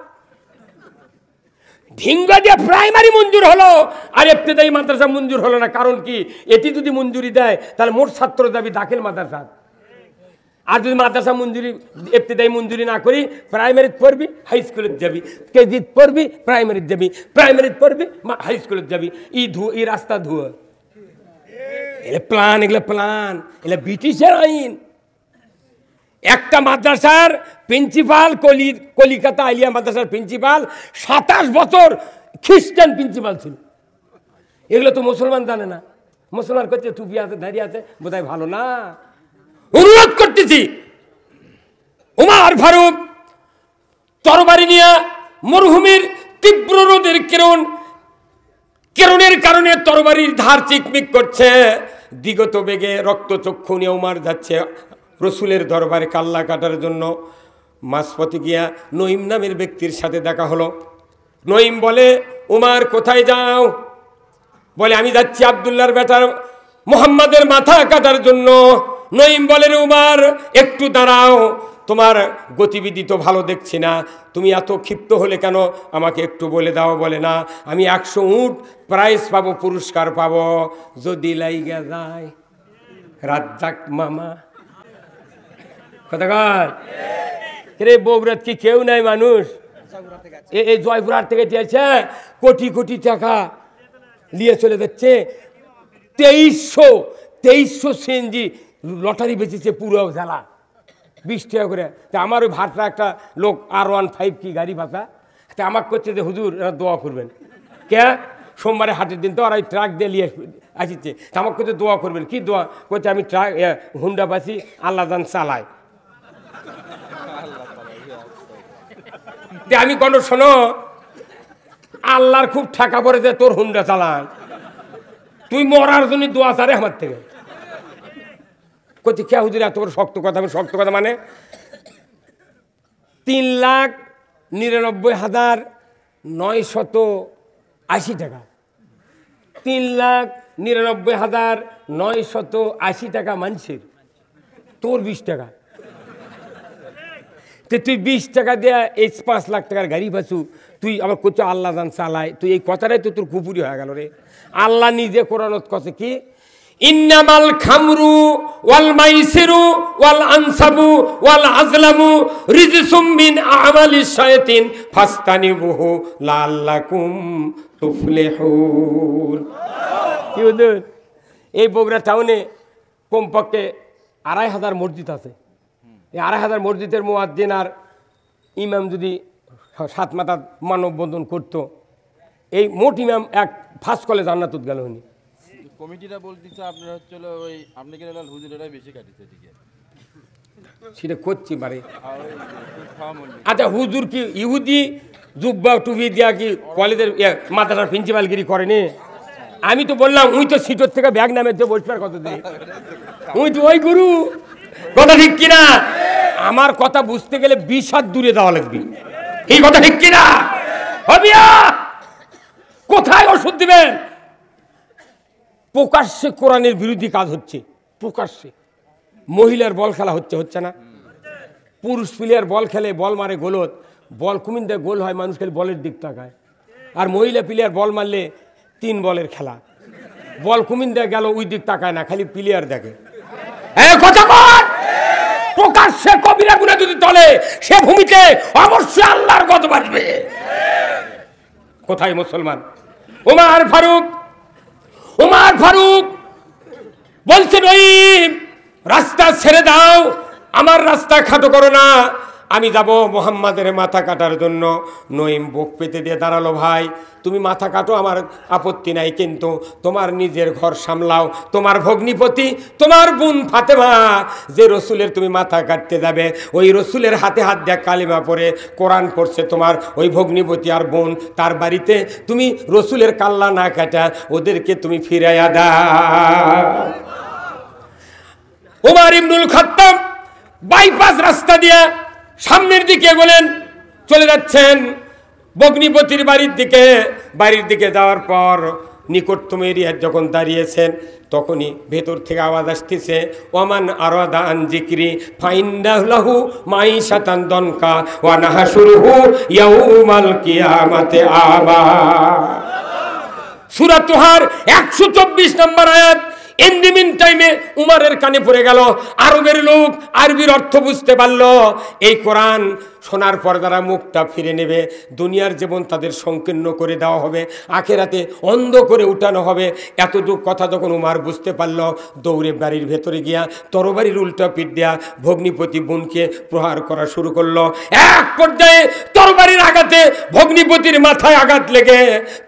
ঢিঙ্গা দিয়ে প্রাইমারি মঞ্জুর হলো আর ইবতেদায়ী মাদ্রাসা মঞ্জুর হলো না। কারণ কি? এটি যদি মঞ্জুরি দেয় তাহলে মোট ছাত্র যাবি দাখিল মাদ্রাসা। আর যদি মাদ্রাসা মঞ্জুরি ইবতেদায়ী মঞ্জুরি না করি, প্রাইমারি পড়বি হাই স্কুলে যাবি, কেজি পড়বি প্রাইমারি যাবি, প্রাইমারি পড়বি হাই স্কুলে যাবি। ই রাস্তা ধুয়া এগুলো প্ল্যান, এগুলো প্ল্যান, এগুলো ব্রিটিশের আইন। একটা মাদ্রাসার প্রিন্সিপাল কলিকাতা আলিয়া মাদ্রাসার প্রিন্সিপাল 27 বছর খ্রিস্টান প্রিন্সিপাল ছিল। এগুলো তো মুসলমান জানে না। মুসলমান করছে টুপি আছে দাঁড়িয়ে আছে বোধহয় ভালো না। অনুরোধ করতেছি উমর ফারুক তরবারি নিয়ে মরুভূমির তীব্র রোদের কিরণের কারণে তরবারির ধার চিকমিক করছে, দিগত বেগে রক্তচক্ষু নিয়ে উমর যাচ্ছে রসুলের দরবারে কাল্লা কাটার জন্য। মাঝপথে গিয়া নঈম নামের ব্যক্তির সাথে দেখা হলো। নঈম বলে উমর কোথায় যাও? বলে আমি যাচ্ছি আব্দুল্লাহর বেটার মুহাম্মাদের মাথা কাটার জন্য। নঈম বলে রে উমর একটু দাঁড়াও, তোমার গতিবিধি তো ভালো দেখছি না, তুমি এত ক্ষিপ্ত হলে কেন আমাকে একটু বলে দাও। বলে না, আমি 100 উট প্রাইজ পাবো, পুরস্কার পাবো যদি লাইগা যায়। রাজ্জাক মামা কথা কয় রে, বগুড়াত কি কেউ নাই মানুষ? এই জয়পুরহাট থেকে দিয়েছে কোটি কোটি টাকা নিয়ে চলে যাচ্ছে। 2300 সিএনজি লটারি বেঁচেছে পুরো জেলা 20 টাকা করে। তা আমার ওই ভাটরা একটা লোক R15 কি গাড়ি ভাষা, তা আমাকে করছে যে হুজুর এরা দোয়া করবেন। কে? সোমবারে হাটের দিন তো আর ওই ট্রাক দিয়ে নিয়ে আসছে, তা আমাকে করছে দোয়া করবেন। কি দোয়া করছে? আমি ট্রাক হুন্ডা পাচ্ছি, আল্লাহ জান চালায়। আমি কোন শোনো, আল্লাহর খুব ঠাকা পড়েছে তোর হুন্ডা চালান, তুই মরার জন্য দোয়া চারে আমার থেকে। করছি কে হুজুর এত বড় শক্ত কথা? আমি শক্ত কথা মানে 3,99,980 টাকা, 3,99,980 টাকা মানুষের, তোর 20 টাকা। তুই 20 টাকা দিয়ে এই 5 লাখ টাকার গাড়ি পাচ্ছু, তুই আবার করছো আল্লাহ জান চালায়। তুই এই কথাটাই তো তোর কুপুরি হয়ে গেল রে। আল্লাহ নিজে কোরআনত কছে কি, ইন্নামাল খামরু ওয়াল মাইসিরু ওয়াল আনসাবু ওয়াল আজলামু রিজসুম মিন আমালিশ শায়াতিন ফাস্তানিবুহু লাআল্লাকুম তুফলিহুন। কি হলো? এই বগুড়া টাউনে কমপক্ষে 2,500 মসজিদ আছে। এই 2,500 মসজিদের মুয়াজ্জিন আর ইমাম যদি 7 মাথা মানববন্ধন করতো, এই মোট ইমাম এক ফার্স্ট কলে জান্নাতুত গেল। উনি কমিটিটা বলতেছে আপনারা হচ্ছে ওই আপনি কি হুজুরেরাই বেশি কাটিছে দিকে সেটা করছি পারে। আচ্ছা হুজুর কি ইহুদি জুব্বা টুপি দিয়া কি কলেজের মাদ্রাসার প্রিন্সিপালগিরি করেনি? আমি তো বললাম উই তো সিটোর থেকে ব্যাগ নামে যে বসবার কত দিন, উই তো ওই গুরু। কথা ঠিক কিনা? আমার কথা বুঝতে গেলে 20 হাত দূরে যাওয়া লাগবে। এই কথা ঠিক কিনা? কোথায় ওষুধ দিবেন? প্রকাশ্যে কোরআনের বিরোধী কাজ হচ্ছে, প্রকাশ্যে। মহিলার বল খেলা হচ্ছে না? পুরুষ প্লেয়ার বল খেলে, বল মারে গোলত, বল কুমিন দেয় গোল হয়, মানুষ খালি বলের দিক তাকায়। আর মহিলা প্লেয়ার বল মারলে 3 বলের খেলা, বল কুমিন দেয় গেল ওই দিক তাকায় না, খালি প্লেয়ার দেখে। কথা কর। প্রকাশ্যে কবিরা গুনাহ যদি চলে সে ভূমিতে অবশ্যই আল্লাহর গজব আসবে। কোথায় মুসলমান? ওমর ফারুক বলছেন, ওই রাস্তা ছেড়ে দাও, আমার রাস্তা খাটো করো না, আমি যাব মুহাম্মাদের মাথা কাটার জন্য। নঈম বুক পেতে দিয়ে দাঁড়ালো, ভাই তুমি মাথা কাটো, আমার আপত্তি নাই, কিন্তু তোমার নিজের ঘর সামলাও। তোমার ভগ্নিপতি, তোমার বোন ফাতেমা যে রসুলের তুমি মাথা কাটতে যাবে, ওই রসুলের হাতে হাত দিয়ে কালিমা পড়ে কোরআন পড়ছে তোমার ওই ভগ্নিপতি আর বোন, তার বাড়িতে তুমি রসুলের কাল্লা না কাটা ওদেরকে তুমি ফিরাইয়া দাও। ওমর ইবনুল খাত্তাব বাইপাস রাস্তা দিয়ে সামনের দিকে বলেন চলে যাচ্ছেন ভগ্নিপতির বাড়ির দিকে যাওয়ার পর নিকটতম এরিয়ায় যখন দাঁড়িয়েছেন তখনই ভেতর থেকে আওয়াজ আসতেছে, ওমান আরাদা আন যিকরি ফাইন্না লাহু মাইশাতান দনকা ওয়া নাহশুরুহু ইয়াউমাল কিয়ামাতি আমা। সূরা তুহার 124 নম্বর আয়াত। ইন দি মিন টাইমে উমরের কানে পড়ে গেল, আরবের লোক আরবির অর্থ বুঝতে পারল। এই কোরআন শোনার পর তারা মুখটা ফিরে নেবে, দুনিয়ার জীবন তাদের সংকীর্ণ করে দেওয়া হবে, আখেরাতে অন্ধ করে উঠানো হবে। এতটুকু কথা যখন উমর বুঝতে পারল, দৌড়ে বাড়ির ভেতরে গিয়া তরবারির উল্টা পিঠ দেয়া ভগ্নিপতি বোনকে প্রহার করা শুরু করলো। এক পর্যায়ে তরবারির আঘাতে ভগ্নিপতির মাথায় আঘাত লেগে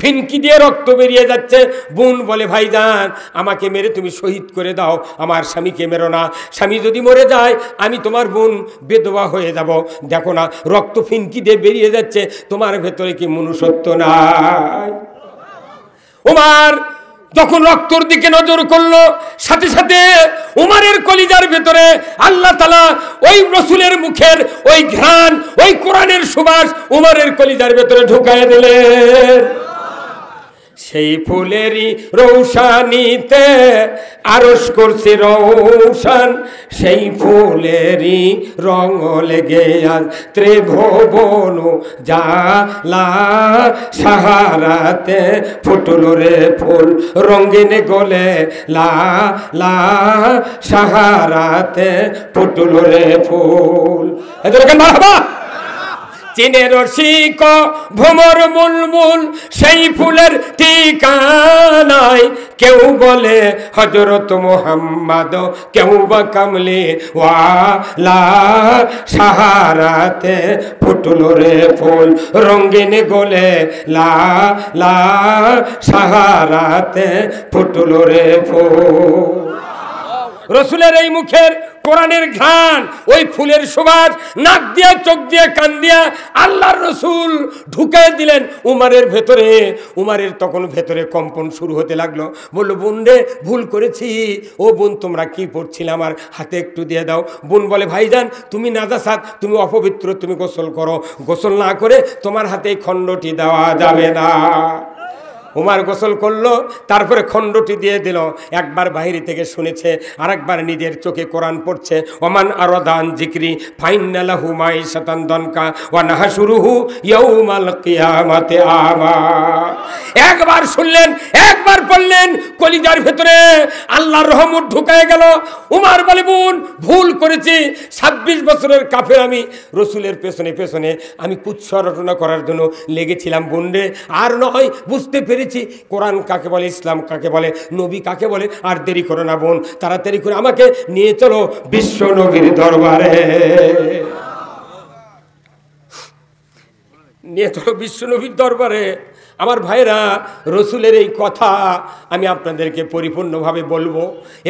ফিনকি দিয়ে রক্ত বেরিয়ে যাচ্ছে। বোন বলে, ভাইজান আমাকে মেরে তুমি শহীদ করে দাও, আমার স্বামীকে মেরো না, স্বামী যদি মরে যায় আমি তোমার বোন বেদবা হয়ে যাব। দেখো না রক্ত ফিনকি দিয়ে বেরিয়ে যাচ্ছে, তোমার ভেতরে কি মনুষ্যত্ব নাই? ওমর যখন রক্তর দিকে নজর করলো, সাথে সাথে উমরের কলিজার ভেতরে আল্লাহ তাআলা ওই রসুলের মুখের ওই ঘ্রাণ, ওই কোরআনের সুবাস উমরের কলিজার ভেতরে ঢুকায় দিলেন। সেই ফুলেরই রৌশানিতে আরশ করছে রৌশান, সেই ফুলেরই রঙ লেগে আজ ত্রিভুবন জালা, সাহারাতে ফুটল রে ফুল রঙিন গোলে লা লা, সাহারাতে ফুটল রে ফুল। এদেরকে মারহাবা। চীনের রসিক ভ্রমর মুলমুল সেই ফুলের ঠিকানায়, কেউ বলে হযরত মুহাম্মদ, কেউ বা কামলি ওয়ালা, সাহারাতে ফুটল রে ফুল রঙিন গোলে লা লা, সাহারাতে ফুটল রে ফুল। রসুলের এই মুখের কোরআনের ঘ্রাণ, ওই ফুলের সুবাস নাক দিয়া চোখ দিয়া কান দিয়া আল্লাহর রসুল ঢুকায় দিলেন উমরের ভেতরে। উমরের তখন ভেতরে কম্পন শুরু হতে লাগলো। বলল, বোন রে ভুল করেছি। ও বোন তোমরা কি পড়ছিলে, আমার হাতে একটু দিয়ে দাও। বোন বলে, ভাইজান তুমি নাজাসাত, তুমি অপবিত্র, তুমি গোসল করো, গোসল না করে তোমার হাতে খণ্ডটি দেওয়া যাবে না। উমর গোসল করলো, তারপরে খণ্ডটি দিয়ে দিল। একবার বাইরে থেকে শুনেছে, আর একবার নিজের চোখে কোরআন পড়ছে। ওমান আরাদা আন যিকরি ফাইন্না লাহু মাইশাতান দনকা ওয়া নাহশুরুহু ইয়াউমাল কিয়ামাতি আমা। একবার শুনলেন, একবার পড়লেন, কলিজার ভেতরে আল্লাহর রহমত ঢুকায় গেল। উমর বলে, বোন ভুল করেছি, 26 বছরের কাফের আমি রসুলের পেছনে পেছনে আমি কুৎসা রটনা করার জন্য লেগেছিলাম। বোন রে আর নয়, বুঝতে পেরেছি কোরআন কাকে বলে, ইসলাম কাকে বলে, নবী কাকে বলে। আর দেরি করো না বোন, তাড়াতাড়ি করে আমাকে নিয়ে চলো বিশ্ব নবীর দরবারে, নিয়ে চলো বিশ্ব নবীর দরবারে। আমার ভাইরা, রসুলের এই কথা আমি আপনাদেরকে পরিপূর্ণভাবে বলবো,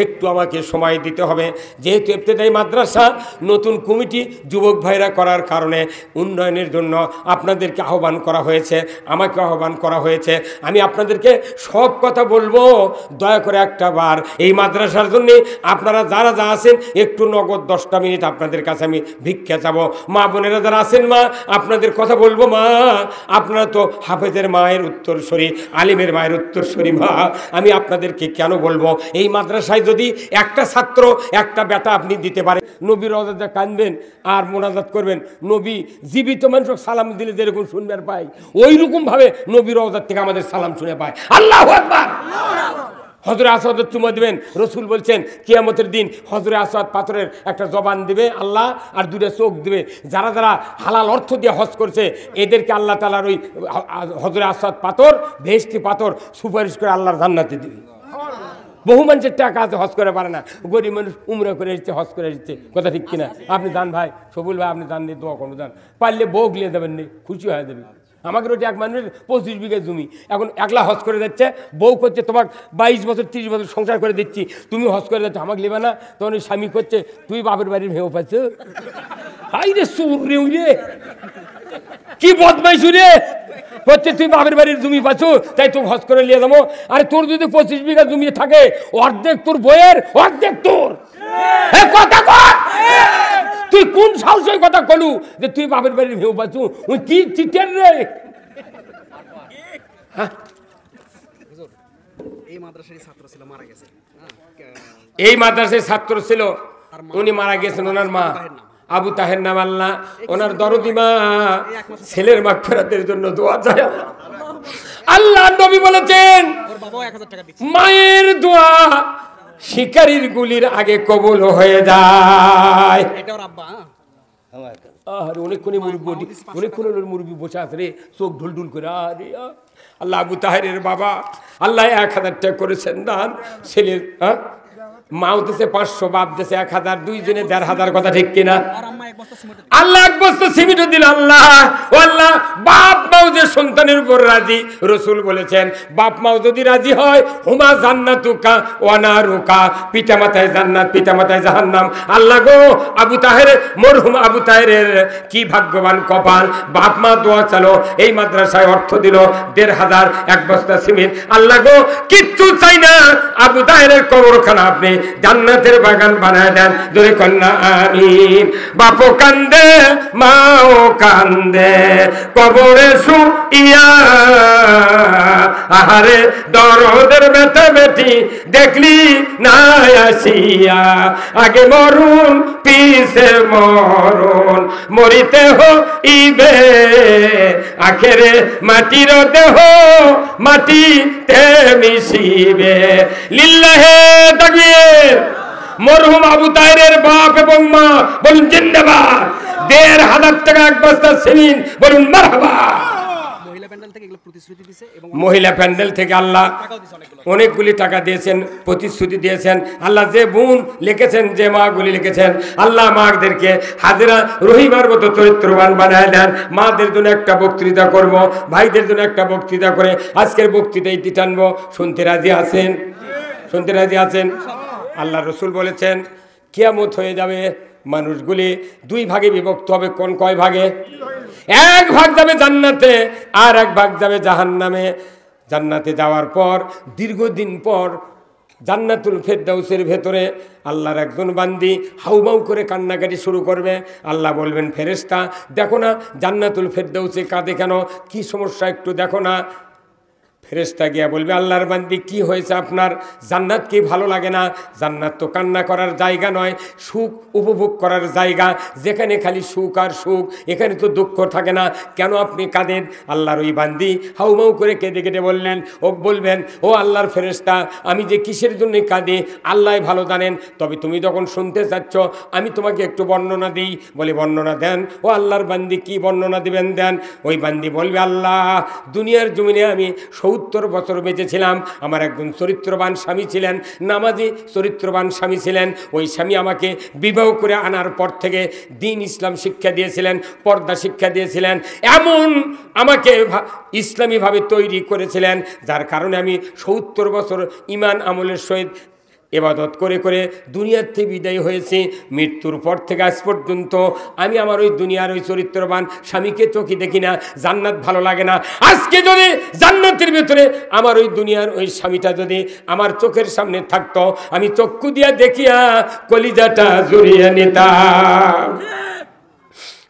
একটু আমাকে সময় দিতে হবে। যেহেতু ইবতেদায়ী মাদ্রাসা নতুন কমিটি যুবক ভাইরা করার কারণে উন্নয়নের জন্য আপনাদেরকে আহ্বান করা হয়েছে, আমাকে আহ্বান করা হয়েছে। আমি আপনাদেরকে সব কথা বলবো, দয়া করে একটা বার এই মাদ্রাসার জন্যে আপনারা যারা যা আছেন একটু নগদ 10টা মিনিট আপনাদের কাছে আমি ভিক্ষা চাবো। মা বোনেরা যারা আছেন, মা আপনাদের কথা বলবো। মা আপনারা তো হাফেজের মায়ের উত্তরসূরি, আলিমের মায়ের উত্তরসূরি। মা আমি আপনাদেরকে কেন বলবো, এই মাদ্রাসায় যদি একটা ছাত্র একটা বেটা আপনি দিতে পারেন, নবীর রওজাতে কাঁদবেন আর মোনাজাত করবেন। নবী জীবিত মানুষ সালাম দিলে যেরকম শুনবার পাই, ওই রকম ভাবে নবীর রওজার থেকে আমাদের সালাম শুনে পায়। আল্লাহু আকবার। হজরে আসওয়াদের চুমা দিবেন। রসুল বলছেন কিয়ামতের দিন হজরে আসওয়াদ পাথরের একটা জবান দিবে আল্লাহ, আর দুটো চোখ দিবে। যারা যারা হালাল অর্থ দিয়ে হজ করছে এদেরকে আল্লাহ তাআলার ওই হজরে আসওয়াদ পাথর, বেহেশতি পাথর সুপারিশ করে আল্লাহর জান্নাতে দিবে। বহু মানুষের টাকা আছে হজ করে পারে না, গরিব মানুষ উমরা করে এসেছে, হজ করে এসেছে, কথা ঠিক কিনা? আপনি যান ভাই, সবুল ভাই, আপনি যান দিয়ে দোয়া করুন, যান, পারলে বউ গিয়ে দেবেন নি, খুশি হয়ে যাবে। আমাকে রোটি এক মানুষের 25 বিঘা জমি, এখন একলা হজ করে যাচ্ছে, বউ করছে তোমাকে 22 বছর 30 বছর সংসার করে দিচ্ছি, তুমি হজ করে যাচ্ছ, আমাকে নেবে না? তখন ওই স্বামী করছে তুই বাপের বাড়ির ভেউ পাচ্ছ, হাই রে সুর রে, কি বদমাইশু রে, হচ্ছে তুই বাপের বাড়ির জমি পাচ্ছু তাই তুই হজ করে নিয়ে যাবো। আরে তোর যদি 25 বিঘা জমি থাকে, অর্ধেক তোর বইয়ের, অর্ধেক তোর। কথা কর, তুই কোন সাহসে কথা কলু যে তুই বাপের বাড়ির ভেউ পাচ্ছু? ওই কি চিটের রে। এই মাদ্রাসার ছাত্র ছিল, মারা গেছে। এই মাদ্রাসার ছাত্র ছিল, উনি মারা গেছেন। ওনার মা আবু তাহের নাম। আল্লাহ ওনার দরদি মা, ছেলের মাগফিরাতের জন্য দোয়া চায়। আল্লাহ নবী বলেছেন মায়ের দোয়া শিকারীর গুলির আগে কবুল হয়ে যায়। আরে অনেকক্ষণই মুরব্বী, অনেকক্ষণ মুরব্বী বসে আছে রে, চোখ ঢুলঢুল করে। আরে আল্লাহ আবু তাহেরের বাবা আল্লাহ 1000 টাকা করেছেন দান। ছেলের মাও দিছে 500, বাপ দিছে 1000, দুইজনে 1500, কথা ঠিক কিনা? আল্লাহ এক বস্তা সিমেন্ট দিল। আল্লাহ ও আল্লাহ, বাপ মাও যে সন্তানের উপর রাজি, রসুল বলেছেন বাপ মাও যদি রাজি হয়, হুমা জান্নাতুকা ওয়া নারুকা, পিতা মাতায় জান্নাত, পিতা মাতায় জাহান্নাম। আল্লাহ গো, আবু তাহের, মরহুম আবু তাহেরের কি ভাগ্যবান কপাল, বাপ মা দোয়া চালো, এই মাদ্রাসায় অর্থ দিল 1500, এক বস্তা সিমেন্ট। আল্লাহ গো, কিচ্ছু চাই না, আবু তাহেরের কবরখানা আপনি জান্নাতের বাগান বানায় দেন। ধরে কন্যা আমিন। বাপও কান্দে, মাও কান্দে, কবরে শুইয়া, আহারে দরদের ব্যথা বেটি দেখলি না আসিয়া, আগে মরুন পিছে মরুন, মরিতে হইবে আখেরে মাটির দেহ মাটিতে মিশিবে। লিল্লাহে তাকবীর। মরহুম আবু তাহেরের বাপ এবং মা বলুন জিন্দাবাদ। 1500 টাকা এক বস্তা সিমেন্ট, বলুন মারহাবা। মহিলা প্যান্ডেল থেকে আল্লাহ অনেকগুলি টাকা দিয়েছেন, প্রতিশ্রুতি দিয়েছেন। আল্লাহ যে বোন লিখেছেন, যে মাগুলি লিখেছেন, আল্লাহ মাদেরকে হাজিরা রহিমার মতো চরিত্রবান বানায় দেন। মাদের জন্য একটা বক্তৃতা করব, ভাইদের জন্য একটা বক্তৃতা করে আজকের বক্তৃতা ইতি টানবো। শুনতে রাজি আছেন? শুনতে রাজি আছেন? আল্লাহ রসুল বলেছেন কিয়ামত হয়ে যাবে, মানুষগুলি 2 ভাগে বিভক্ত হবে। কোন কয় ভাগে? 1 ভাগ যাবে জান্নাতে, আর 1 ভাগ যাবে জাহান্নামে। জান্নাতে যাওয়ার পর দীর্ঘদিন পর জান্নাতুল ফেরদাউসের ভেতরে আল্লাহর একজন বান্দি হাউমাউ করে কান্নাকাটি শুরু করবে। আল্লাহ বলবেন ফেরেশতা দেখো না জান্নাতুল ফেরদাউসে কাঁদে কেন, কি সমস্যা একটু দেখো না। ফেরেশতা গিয়া বলবে আল্লাহর বান্দি কি হয়েছে আপনার, জান্নাত কি ভালো লাগে না? জান্নাত তো কান্না করার জায়গা নয়, সুখ উপভোগ করার জায়গা, যেখানে খালি সুখ আর সুখ, এখানে তো দুঃখ থাকে না, কেন আপনি কাঁদেন? আল্লাহর ওই বান্দি হাউমাউ করে কেঁদে কেটে বলবেন ও আল্লাহর ফেরেশতা আমি যে কিসের জন্য কাঁদি আল্লাহ ভালো জানেন, তবে তুমি যখন শুনতে চাচ্ছ আমি তোমাকে একটু বর্ণনা দিই। বলে বর্ণনা দেন। ও আল্লাহর বান্দি কি বর্ণনা দিবেন দেন। ওই বান্দি বলবে আল্লাহ দুনিয়ার জমিনে আমি 70 বছর বেঁচেছিলাম, আমার একজন চরিত্রবান স্বামী ছিলেন, নামাজি চরিত্রবান স্বামী ছিলেন। ওই স্বামী আমাকে বিবাহ করে আনার পর থেকে দ্বীন ইসলাম শিক্ষা দিয়েছিলেন, পর্দা শিক্ষা দিয়েছিলেন, এমন আমাকে ইসলামীভাবে তৈরি করেছিলেন, যার কারণে আমি 70 বছর ঈমান আমলের সহিত ইবাদত করে করে দুনিয়ার থেকে বিদায় হয়েছি। মৃত্যুর পর থেকে আজ পর্যন্ত আমি আমার ওই দুনিয়ার ওই চরিত্রবান স্বামীকে চোখে দেখি না, জান্নাত ভালো লাগে না। আজকে যদি জান্নাতের ভেতরে আমার ওই দুনিয়ার ওই স্বামীটা যদি আমার চোখের সামনে থাকতো, আমি চক্ষু দিয়া দেখিয়া কলিজাটা জুড়িয়ে নিতাম।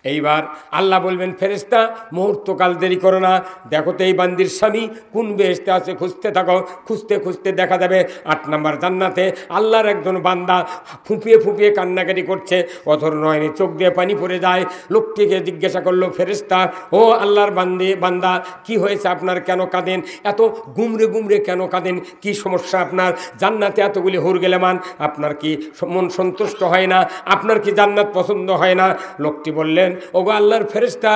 এইবার আল্লাহ বলবেন ফেরেশতা মুহূর্তকাল দেরি করো না, দেখো তো এই বান্দির স্বামী কোন বেহেশতে আছে, খুঁজতে থাকো। খুঁজতে খুঁজতে দেখা যাবে 8 নম্বর জান্নাতে আল্লাহর একজন বান্দা ফুঁপিয়ে ফুঁপিয়ে কান্নাকাটি করছে, অথর নয়নে চোখ দিয়ে পানি পড়ে যায়। লোকটিকে জিজ্ঞাসা করলো ফেরেশতা, ও আল্লাহর বান্দা কি হয়েছে আপনার, কেন কাঁদেন, এত গুমরে গুমরে কেন কাঁদেন, কি সমস্যা আপনার? জান্নাতে এতগুলি হুর গেলেমান, আপনার কি মন সন্তুষ্ট হয় না, আপনার কি জান্নাত পছন্দ হয় না? লোকটি বললেন, ওগো আল্লাহর ফেরেশতা,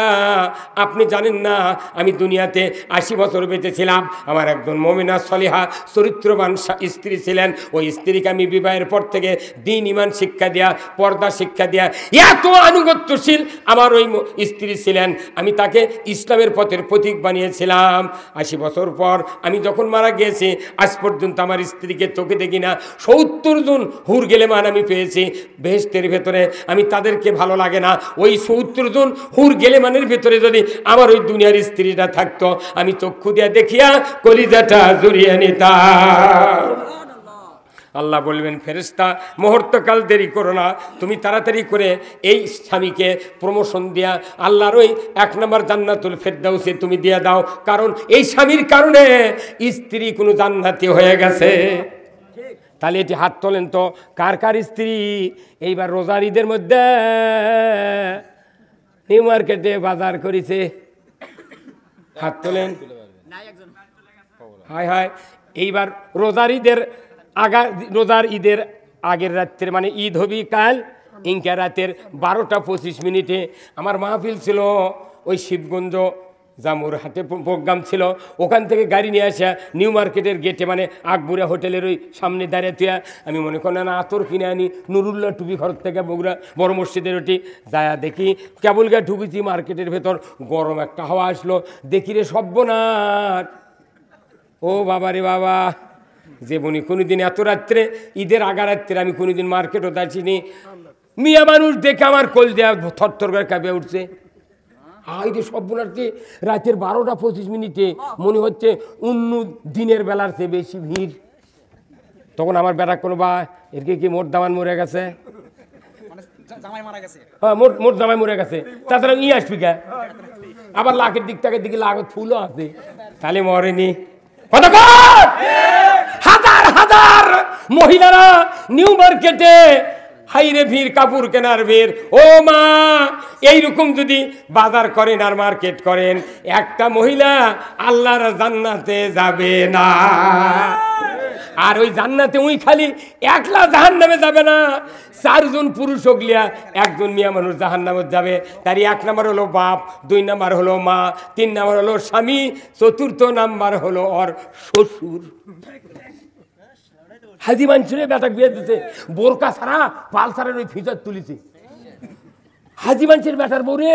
আপনি জানেন না আমি দুনিয়াতে 80 বছর বেঁচেছিলাম, আমার একজন মুমিনা সলিহা চরিত্রবান স্ত্রী ছিলেন। ওই স্ত্রীকে আমি বিবাহের পর থেকে দ্বীন ঈমান শিক্ষা দেয়া, পর্দা শিক্ষা দেয়া, এত আনুগত্যশীল আমার ওই স্ত্রী ছিলেন, আমি তাকে ইসলামের পথের প্রতীক বানিয়েছিলাম। 80 বছর পর আমি যখন মারা গিয়েছি আজ পর্যন্ত আমার স্ত্রীকে চোখে দেখি না। 70 জন হুর গেলেমান আমি পেয়েছি বেহেশতের ভেতরে, আমি তাদেরকে ভালো লাগে না। ওই 70 জন হুর গেলেমানের ভেতরে যদি আমার ওই দুনিয়ার স্ত্রীটা থাকতো, আমি চক্ষু দিয়ে দেখিয়া কলিজাটা জড়িয়ে নিতাম। আল্লাহ বলবেন ফেরেশতা মুহূর্তকাল দেরি করো না, তুমি তাড়াতাড়ি করে এই স্বামীকে প্রমোশন দেয়া আল্লাহর ওই 1 নম্বর জান্নাতুল ফেরদাউসে তুমি দিয়ে দাও, কারণ এই স্বামীর কারণে স্ত্রী কোনো জান্নাতি হয়ে গেছে। তাহলে এটি হাত তোলেন তো, কার কার স্ত্রী এইবার রোজার ঈদের মধ্যে নিউ মার্কেটে বাজার করেছে? হাত তোলেন। হায় হায়, এইবার রোজার ঈদের আগের রাত্রে, মানে ঈদ হবি কাল, ইনকা রাতের 12টা 25 মিনিটে আমার মাহফিল ছিল ওই শিবগঞ্জ জামুর হাটে প্রোগ্রাম ছিল। ওখান থেকে গাড়ি নিয়ে আসা নিউ মার্কেটের গেটে, মানে আকবুরা হোটেলের ওই সামনে দাঁড়িয়ে তুই আমি মনে করি না আতর কিনে আনি, নুরুল্লাহ টুপি ঘর থেকে বগুড়া বড় মসজিদের ওটি যায়া দেখি কেবল গা ঢুকেছি মার্কেটের ভেতর, গরম একটা হাওয়া আসলো, দেখি রে সব্যনাশ, ও বাবা রে বাবা, যে বনি কোনোদিন এত রাত্রে ঈদের আগা রাত্রে আমি কোনোদিন মার্কেটও যাচ্ছিনি। মিয়া মানুষ দেখে আমার কোল দেয়া থরথর করে কাঁপিয়ে উঠছে। হাই রে সব্যনাশে, রাতের 12টা 25 মিনিটে মনে হচ্ছে অন্য দিনের বেলার চেয়ে বেশি ভিড়। তখন আমার বেটা কোনো বা এরকে কি মোট দামান মরে গেছে, হ্যাঁ মোট জামাই মরে গেছে, তাছাড়া ই আসবি কে, আবার লাখের দিক থেকে দিকে লাখ ফুলও আছে, তাহলে মরেনি। হাজার হাজার মহিলারা নিউ মার্কেটে, হাইরে ভিড়, কাপড় কেনার ভিড়। ও মা, এইরকম যদি বাজার করেন আর মার্কেট করেন, একটা মহিলা আল্লাহর জান্নাতে যাবে না। আর ওই জান্নাতে ওই খালি একলা জাহান্নামে যাবে না, 4 জন পুরুষ হগলিয়া একজন মিয়া মানুষ জাহান্নামে যাবে। তার 1 নাম্বার হলো বাপ, 2 নাম্বার হলো মা, 3 নাম্বার হলো স্বামী, 4র্থ নাম্বার হলো ওর শ্বশুর। হাজি মানসুরে বেটা বিয়ে দিতে বোরকা ছাড়া পালসারের ওই ফিচার তুলিছে। হাজি মানসির বেটার বউরে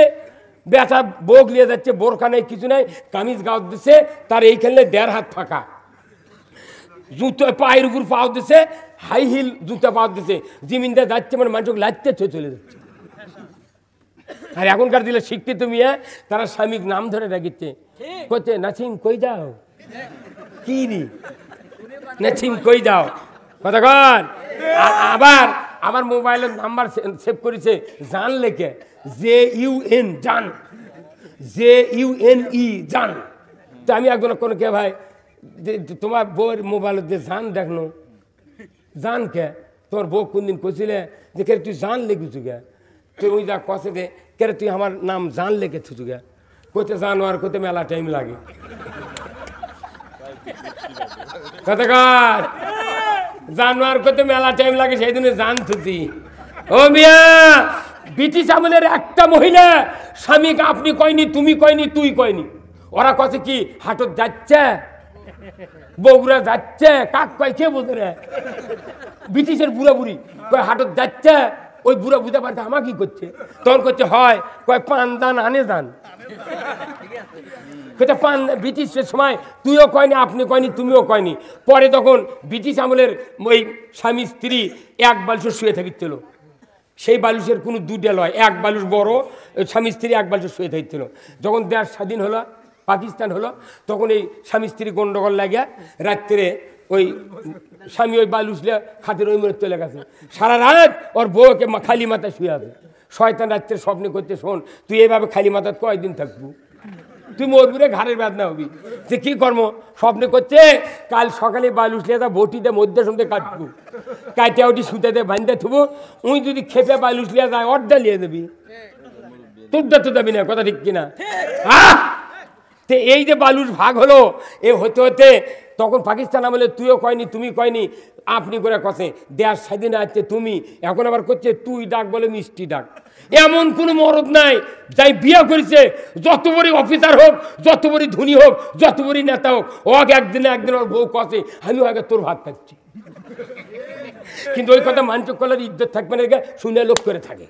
বেটা বোক নিয়ে যাচ্ছে, বোরকা নেই কিছু নেই, কামিজ গাও দিছে, তার এইখানে 1.5 হাত ফাঁকা, জুতো পায়ের উপর পাও দিছে, হাই হিল জুতো পাও দিছে, জিমিনদা যাচ্ছে মানে মানুষ লাইতে চলে যাচ্ছে। আর এখনকার দিলে শিক্ষিত মিয়া তারা স্বামীর নাম ধরে রাখিচ্ছে, কইতে নাসিম কই যাও, কি রে নাসিম কই যাও, কথা কন। আবার আমার মোবাইলের নাম্বার সেভ করেছে জান লেখে, JUN জান, JUNE জান। তো আমি একজন কোনো কে ভাই তোমার বউয়ের মোবাইলের যে জান দেখনো, জান কে তোমার বউ কোনদিন কইছিলে যে কে তুই জান লেগেছু গে, তুই ওই যা কষে দে কে তুই আমার নাম জান লেগেছু গে, কইতে জানোয়ার কইতে মেলা টাইম লাগে, কতকার জানোয়ার কইতে মেলা টাইম লাগে, সেই দিনে জান থুতি। ও মিয়া, ব্রিটিশ আমলের একটা মহিলা স্বামীকে আপনি কয়নি, তুমি কয়নি, তুই কয়নি, ওরা কছে কি হাটত যাচ্ছে, বগুড়া যাচ্ছে, কাক কয় কে বলতে রে, ব্রিটিশের বুড়া বুড়ি কয় হাটত যাচ্ছে, ওই বুড়া বুঝতে পারছে আমার কি করছে, তখন করছে হয় কয় পান দান আনে দান, পান ব্রিটিশের সময় তুইও কয়নি, আপনি কয়নি, তুমিও কয়নি। পরে তখন ব্রিটিশ আমলের ওই স্বামী স্ত্রী 1 বালুসে শুয়ে থাকিছিল, সেই বালুসের কোনো 2টা লয়, 1 বালুস বড়, স্বামী স্ত্রী 1 বালুসে শুয়ে থাকিছিল। যখন দেশ স্বাধীন হলো, পাকিস্তান হলো, তখন এই স্বামী স্ত্রী গন্ডগোল লাগিয়া রাত্রে ওই স্বামী ওই বালুস খাতের ওই মরে চলে গেছে, সারা রাত ওর বউকে খালি মাথায় শুয়ে আছে। শয়তান রাত্রে স্বপ্নে করতে, শোন তুই এইভাবে খালি মাথা কয়দিন থাকবো, তুই মরবুরে ঘাড়ের বেদনা হবি। সে কি কর্ম স্বপ্নে করছে, কাল সকালে বাল উঠলে তা বটিতে মধ্যে সন্ধে কাটবো, কাটে ওটি সুতাতে বান্ধে থুবো, উই যদি খেপে বাল উঠলে যায় অর্ধা লিয়ে দেবি, তোরটা তো দেবি না, কথা ঠিক কিনা? তো এই যে বালুর ভাগ হলো, এ হতে হতে তখন পাকিস্তান আমলে তুইও কয়নি, তুমি কয়নি, আপনি করে কষে দেয়ার স্বাধীন আছে তুমি, এখন আবার করছে তুই ডাক বলে মিষ্টি ডাক। এমন কোনো মরদ নাই যাই বিয়ে করেছে, যত বড় অফিসার হোক, যত বড় ধনী হোক, যত বড় নেতা হোক, ওকে একদিনে একদিন ওর বউ কষে আমি আগে তোর ভাত খাচ্ছি। কিন্তু ওই কথা মানচক কলার ইজ্জত থাকবে না, শুনে লোক করে থাকে।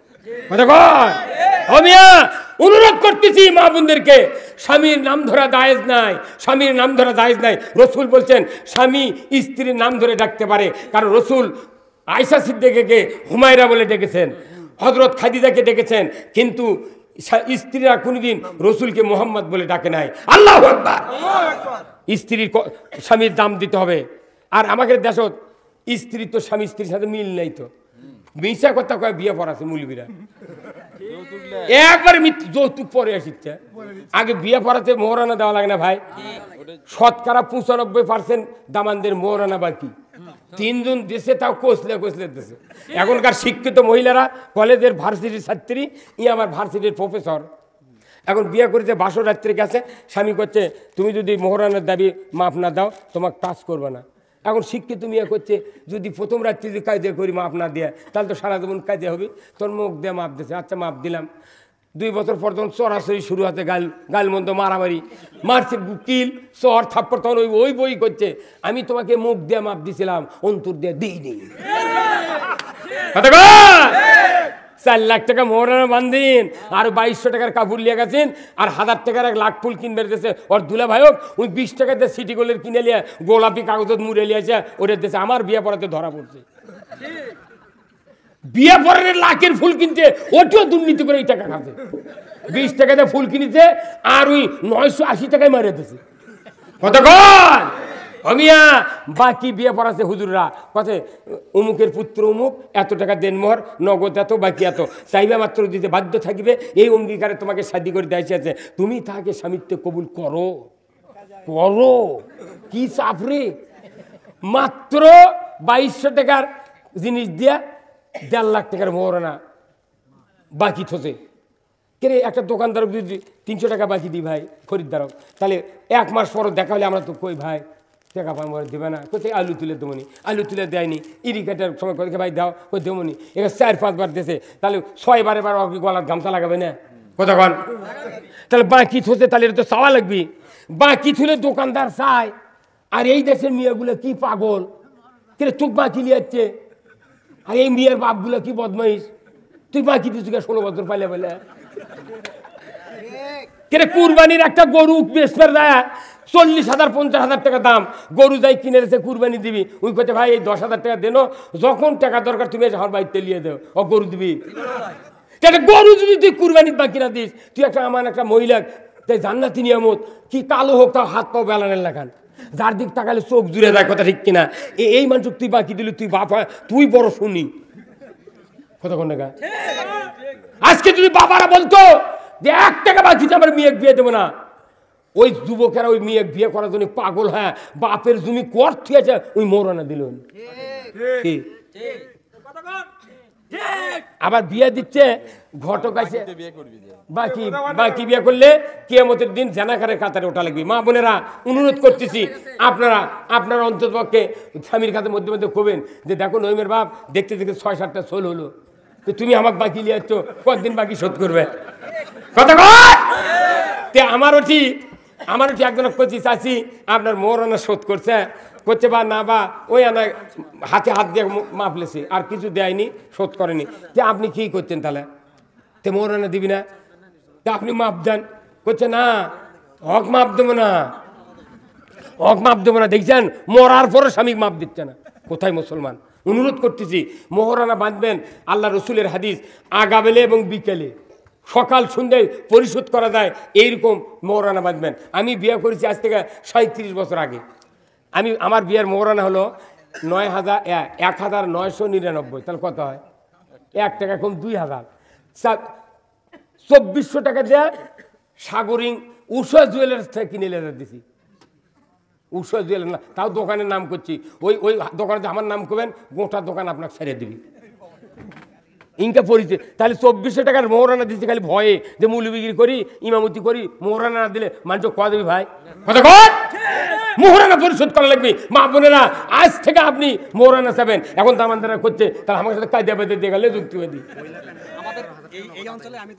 অনুরোধ করতেছি মা বোনদেরকে, স্বামীর নাম ধরা দায়েজ নাই, স্বামীর নাম ধরা দায়েজ নাই। রসুল বলছেন স্বামী স্ত্রীর নাম ধরে ডাকতে পারে, কারণ রসুল আয়েশা সিদ্দিকাকে হুমায়রা বলে ডেকেছেন, হযরত খাদিজাকে ডেকেছেন, কিন্তু স্ত্রীরা কোনদিন রসুলকে মোহাম্মদ বলে ডাকে নাই। আল্লাহু আকবার। স্ত্রীর স্বামীর দাম দিতে হবে। আর আমাদের দেশত স্ত্রী তো স্বামী স্ত্রীর সাথে মিল নাই, তো মিশা কথা কয় বিয়ে পড়াছে মুলবিরা, একবার যৌতুক পরে আসিচ্ছে, আগে বিয়ে পড়াতে মোহরানা দেওয়া লাগে না ভাই? শতকরা 95% দামানদের মোহরানা বাকি, তিনজন দেশে তাও কষলে কষলে দেশে। এখনকার শিক্ষিত মহিলারা কলেজের ভার্সিটির ছাত্রী, আমার ভার্সিটির প্রফেসর, এখন বিয়ে করেছে বাসর রাত্রে গেছে, স্বামী করছে তুমি যদি মোহরানার দাবি মাপ না দাও তোমাকে টাচ করবে না। এখন শিক্ষিত মেয়ে করছে যদি প্রথম রাত্রি যদি কাজে করি মাপ না দেয় তাহলে তো সারা জীবন কাজে হবে, তোর মুখ দিয়ে মাপ দিয়েছে, আচ্ছা মাপ দিলাম। 2 বছর পর তখন চড়াচড়ি শুরু হতে, গালমন্দ মারামারি, মারছে কিল চর থাপ্পড়, তখন ওই বই করছে আমি তোমাকে মুখ দিয়ে মাপ দিছিলাম, অন্তর দিয়ে দিইনি। 4 লাখ টাকা মোহরানা বান্ধিন, আর 2200 টাকার কাপড় লিয়ে গেছেন, আর 1000 টাকার 1 লাখ ফুল কিনবে দিয়েছে ওর দুলা ভাই হোক, ওই 20 টাকাতে সিটি গোল্ডের কিনে লিয়ে গোলাপি কাগজত মুড়ে লিয়েছে ওটা দিয়েছে। আমার বিয়ে পড়াতে ধরা পড়ছে, বিয়ে পড়ার লাখের ফুল কিনতে ওটিও দুর্নীতি করে এই টাকা খাচ্ছে। 20 টাকাতে ফুল কিনেছে আর ওই 980 টাকায় মারে দিয়েছে। কতক্ষণ অমিয়া বাকি বিয়ে পড়াছে হুজুররা কথা, অমুকের পুত্র অমুক, এত টাকা দেন মোহর, নগদ এত, বাকি এত, চাইবে মাত্র দিতে বাধ্য থাকিবে, এই অঙ্গীকারে তোমাকে শাদী করে দেওয়া আছে, তুমি তাকে স্বামীত্ব কবুল করো করো। কি চাপরে, মাত্র 2200 টাকার জিনিস দিয়া 1.5 লাখ টাকার মোহরানা বাকি থসে। কে একটা দোকানদার যদি 300 টাকা বাকি দিই ভাই খরিদ্দারক, তাহলে 1 মাস পর দেখা হলে আমরা তো কই ভাই টাকা পাবো দেবে না, কোথায় আলু তুলে দেবনি, আলু তুলে দেয়নি, ইরিগেটার সময় কোথায় ভাই দাও কই দেবনি, এবার 4-5 বার দেশে, তাহলে 6 বারে বার গলার গামছা লাগাবে না কতক্ষণ, তাহলে বাকি থসে, তাহলে এটা তো চাওয়া লাগবি। বাকি থুলে দোকানদার চায়, আর এই দেশের মেয়েগুলো কি পাগল, কিন্তু চোখ বাকি লিয়াচ্ছে, আর এই মেয়ের বাপগুলো কি বদমাইশ, তুই বাকি দিচ্ছ 16 বছর পাইলে বলে, কেরে কুরবানির একটা গরু বেসপের দেয় 40,000-50,000 টাকা দাম, গরু যাই কিনে রেছে কুরবানি দিবি, ওই কথা ভাই এই 10,000 টাকা দেনো, যখন টাকা দরকার তুমি এসে আমার বাড়িতে লিয়ে দেও, ও গরু দিবি। গরু যদি তুই কুরবানির বাকি না দিস, তুই আমার একটা মহিলা তাই জান্নাতি নিয়ামত, কি কালো হোক তাও হাত পাও বেলানের লাগান, যার দিক তাকালে চোখ জুড়ে যায়, কথা ঠিক কিনা? এই মানুষ তুই বাকি দিলি, তুই বাপ তুই বড় শুনি কথা কোন টাকা। আজকে যদি বাবারা বলতো যে 1 টাকা বাকি আমার মেয়ে বিয়ে দেবো না, ওই যুবকেরা ওই মেয়ে বিয়ে করার জন্য পাগল, হ্যাঁ বাপের জমি কর ঠিক আছে ওই মোহরানা দিল, আবার বিয়ে দিচ্ছে ঘটক আছে বাকি, বাকি বিয়ে করলে কিয়ামতের দিন জানাকারের কাতারে ওঠা লাগবে। মা বোনেরা অনুরোধ করতেছি, আপনারা অন্ততপক্ষে স্বামীর কাছে মধ্যে মধ্যে কবেন যে দেখো নইমের বাপ দেখতে দেখতে 6-7টা ষোল হলো, তো তুমি আমাকে বাকি নিয়ে যাচ্ছ, কতদিন বাকি শোধ করবে কথা তে আমারও ঠিক একজন করছি চাষি আপনার মোহরানা শোধ করছে বা না, বা ওই আনা হাতে হাত দিয়ে মাপলেছে আর কিছু দেয়নি, শোধ করেনি, তে আপনি কি করছেন তাহলে, তে মোহরানা দিবি না, তা আপনি মাপ দেন, করছে না হক মাপ দেবো না, হক মাপ দেবো না। দেখছেন মরার পরে স্বামী মাপ দিচ্ছে না, কোথায় মুসলমান? অনুরোধ করতেছি মোহরানা বাঁধবেন, আল্লাহ রসুলের হাদিস আগাবেলে এবং বিকেলে, সকাল সন্ধ্যায় পরিশোধ করা যায়, এইরকম মোহরানা বাঁধবেন। আমি বিয়ে করেছি আজ থেকে 37 বছর আগে, আমার বিয়ের মোহরানা হলো 1999, তাহলে কত হয় 1 টাকা কম 2000, 2400 টাকা দেয়া সাগরিং উষা জুয়েলার্স থেকে কিনে লেজার দিছি। উষা জুয়েলার না, তাও দোকানের নাম করছি, ওই ওই দোকানে আমার নাম করবেন, গোটা দোকান আপনাকে ছেড়ে দিবি। ইনকা পরিচয়, তাহলে 2400 টাকার মোহরানা দিচ্ছি খালি ভয়ে যে মূল্য বিক্রি করি, ইমামতি করি, মোহরানা না দিলে মানুষ কয়া দেবি ভাই, কথা কর, মোহরানা পরিশোধ করা লাগবে। মা বোনেরা, আজ থেকে আপনি মোহরানা চাবেন, এখন দামানদারা করছে, তাহলে আমার সাথে কায়দা বেঁধে দিয়ে গেলে যুক্তি বেঁধি। আমাদের এই অঞ্চলে আমি